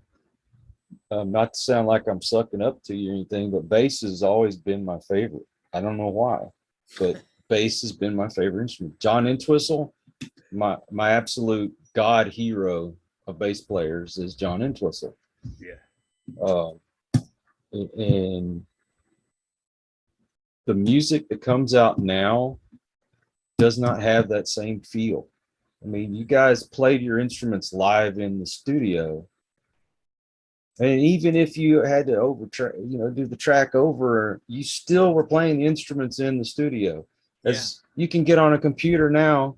Speaker 1: not to sound like I'm sucking up to you or anything, but bass has always been my favorite. I don't know why, but bass has been my favorite instrument. John Entwistle, my absolute god hero of bass players is John Entwistle.
Speaker 2: Yeah.
Speaker 1: And the music that comes out now does not have that same feel. I mean, you guys played your instruments live in the studio. And even if you had to do the track over, you still were playing the instruments in the studio. As you can get on a computer now,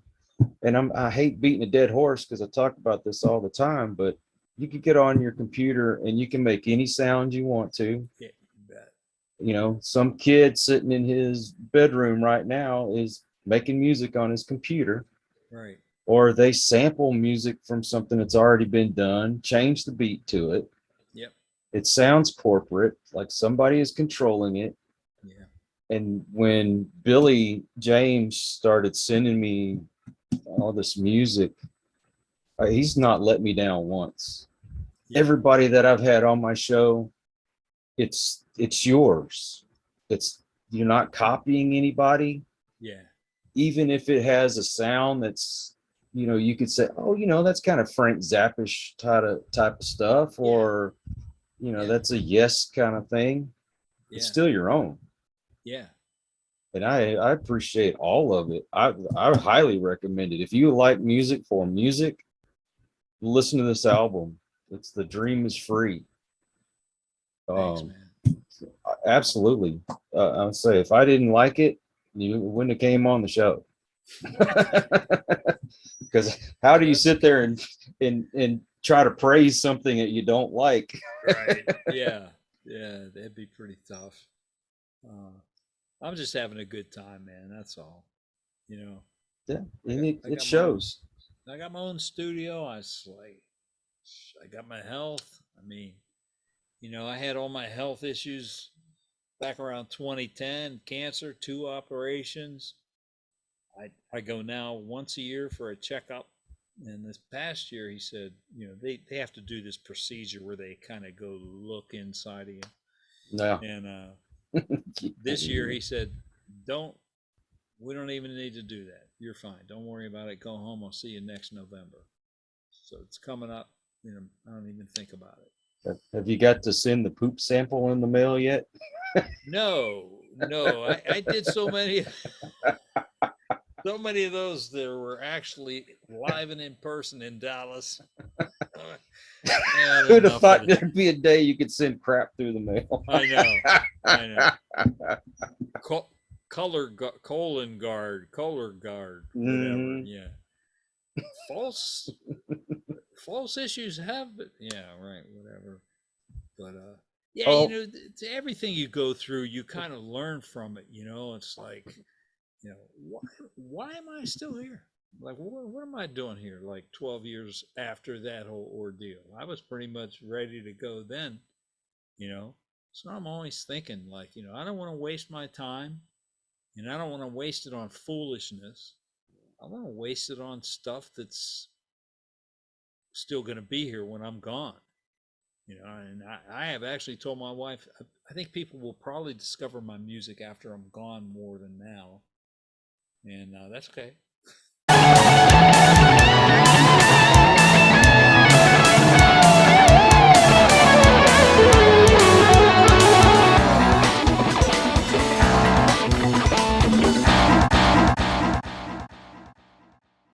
Speaker 1: and I hate beating a dead horse because I talk about this all the time, but you can get on your computer and you can make any sound you want to.
Speaker 2: Yeah, you bet.
Speaker 1: Some kid sitting in his bedroom right now is making music on his computer.
Speaker 2: Right.
Speaker 1: Or they sample music from something that's already been done, change the beat to it.
Speaker 2: Yep.
Speaker 1: It sounds corporate, like somebody is controlling it.
Speaker 2: Yeah.
Speaker 1: And when Billy James started sending me all this music, he's not let me down once. Yeah. Everybody that I've had on my show, it's yours. You're not copying anybody.
Speaker 2: Yeah.
Speaker 1: Even if it has a sound that's, you could say, oh, that's kind of Frank Zappish type of stuff, or, that's a Yes kind of thing. Yeah. It's still your own.
Speaker 2: Yeah.
Speaker 1: And I appreciate all of it. I highly recommend it. If you like music for music, listen to this album. It's The Dream Is Free.
Speaker 2: Thanks, man.
Speaker 1: Absolutely. I would say if I didn't like it, you wouldn't have came on the show. Because how do you sit there and try to praise something that you don't like?
Speaker 2: Right. Yeah. Yeah. That'd be pretty tough. I'm just having a good time, man. That's all.
Speaker 1: Yeah. And it shows.
Speaker 2: I got my own studio. I got my health. I mean, I had all my health issues back around 2010, cancer, 2 operations. I go now once a year for a checkup. And this past year, he said, they have to do this procedure where they kind of go look inside of you.
Speaker 1: No.
Speaker 2: And this year, he said, we don't even need to do that. You're fine. Don't worry about it. Go home. I'll see you next November. So it's coming up. I don't even think about it.
Speaker 1: Have you got to send the poop sample in the mail yet?
Speaker 2: No, no, I did so many of those that were actually live and in person in Dallas. I had
Speaker 1: Who'd have
Speaker 2: enough of
Speaker 1: thought
Speaker 2: it.
Speaker 1: there'd be a day you could send crap through the mail?
Speaker 2: I know. Color guard, whatever.
Speaker 1: Mhm.
Speaker 2: Yeah. False issues have, but yeah, right, whatever. But yeah,
Speaker 1: Oh,
Speaker 2: to everything you go through, you kind of learn from it. It's like, why am I still here? Like, what am I doing here? Like 12 years after that whole ordeal, I was pretty much ready to go then. So I'm always thinking, like, I don't want to waste my time, and I don't want to waste it on foolishness. I want to waste it on stuff that's still going to be here when I'm gone. And I have actually told my wife, I think people will probably discover my music after I'm gone more than now. And that's okay.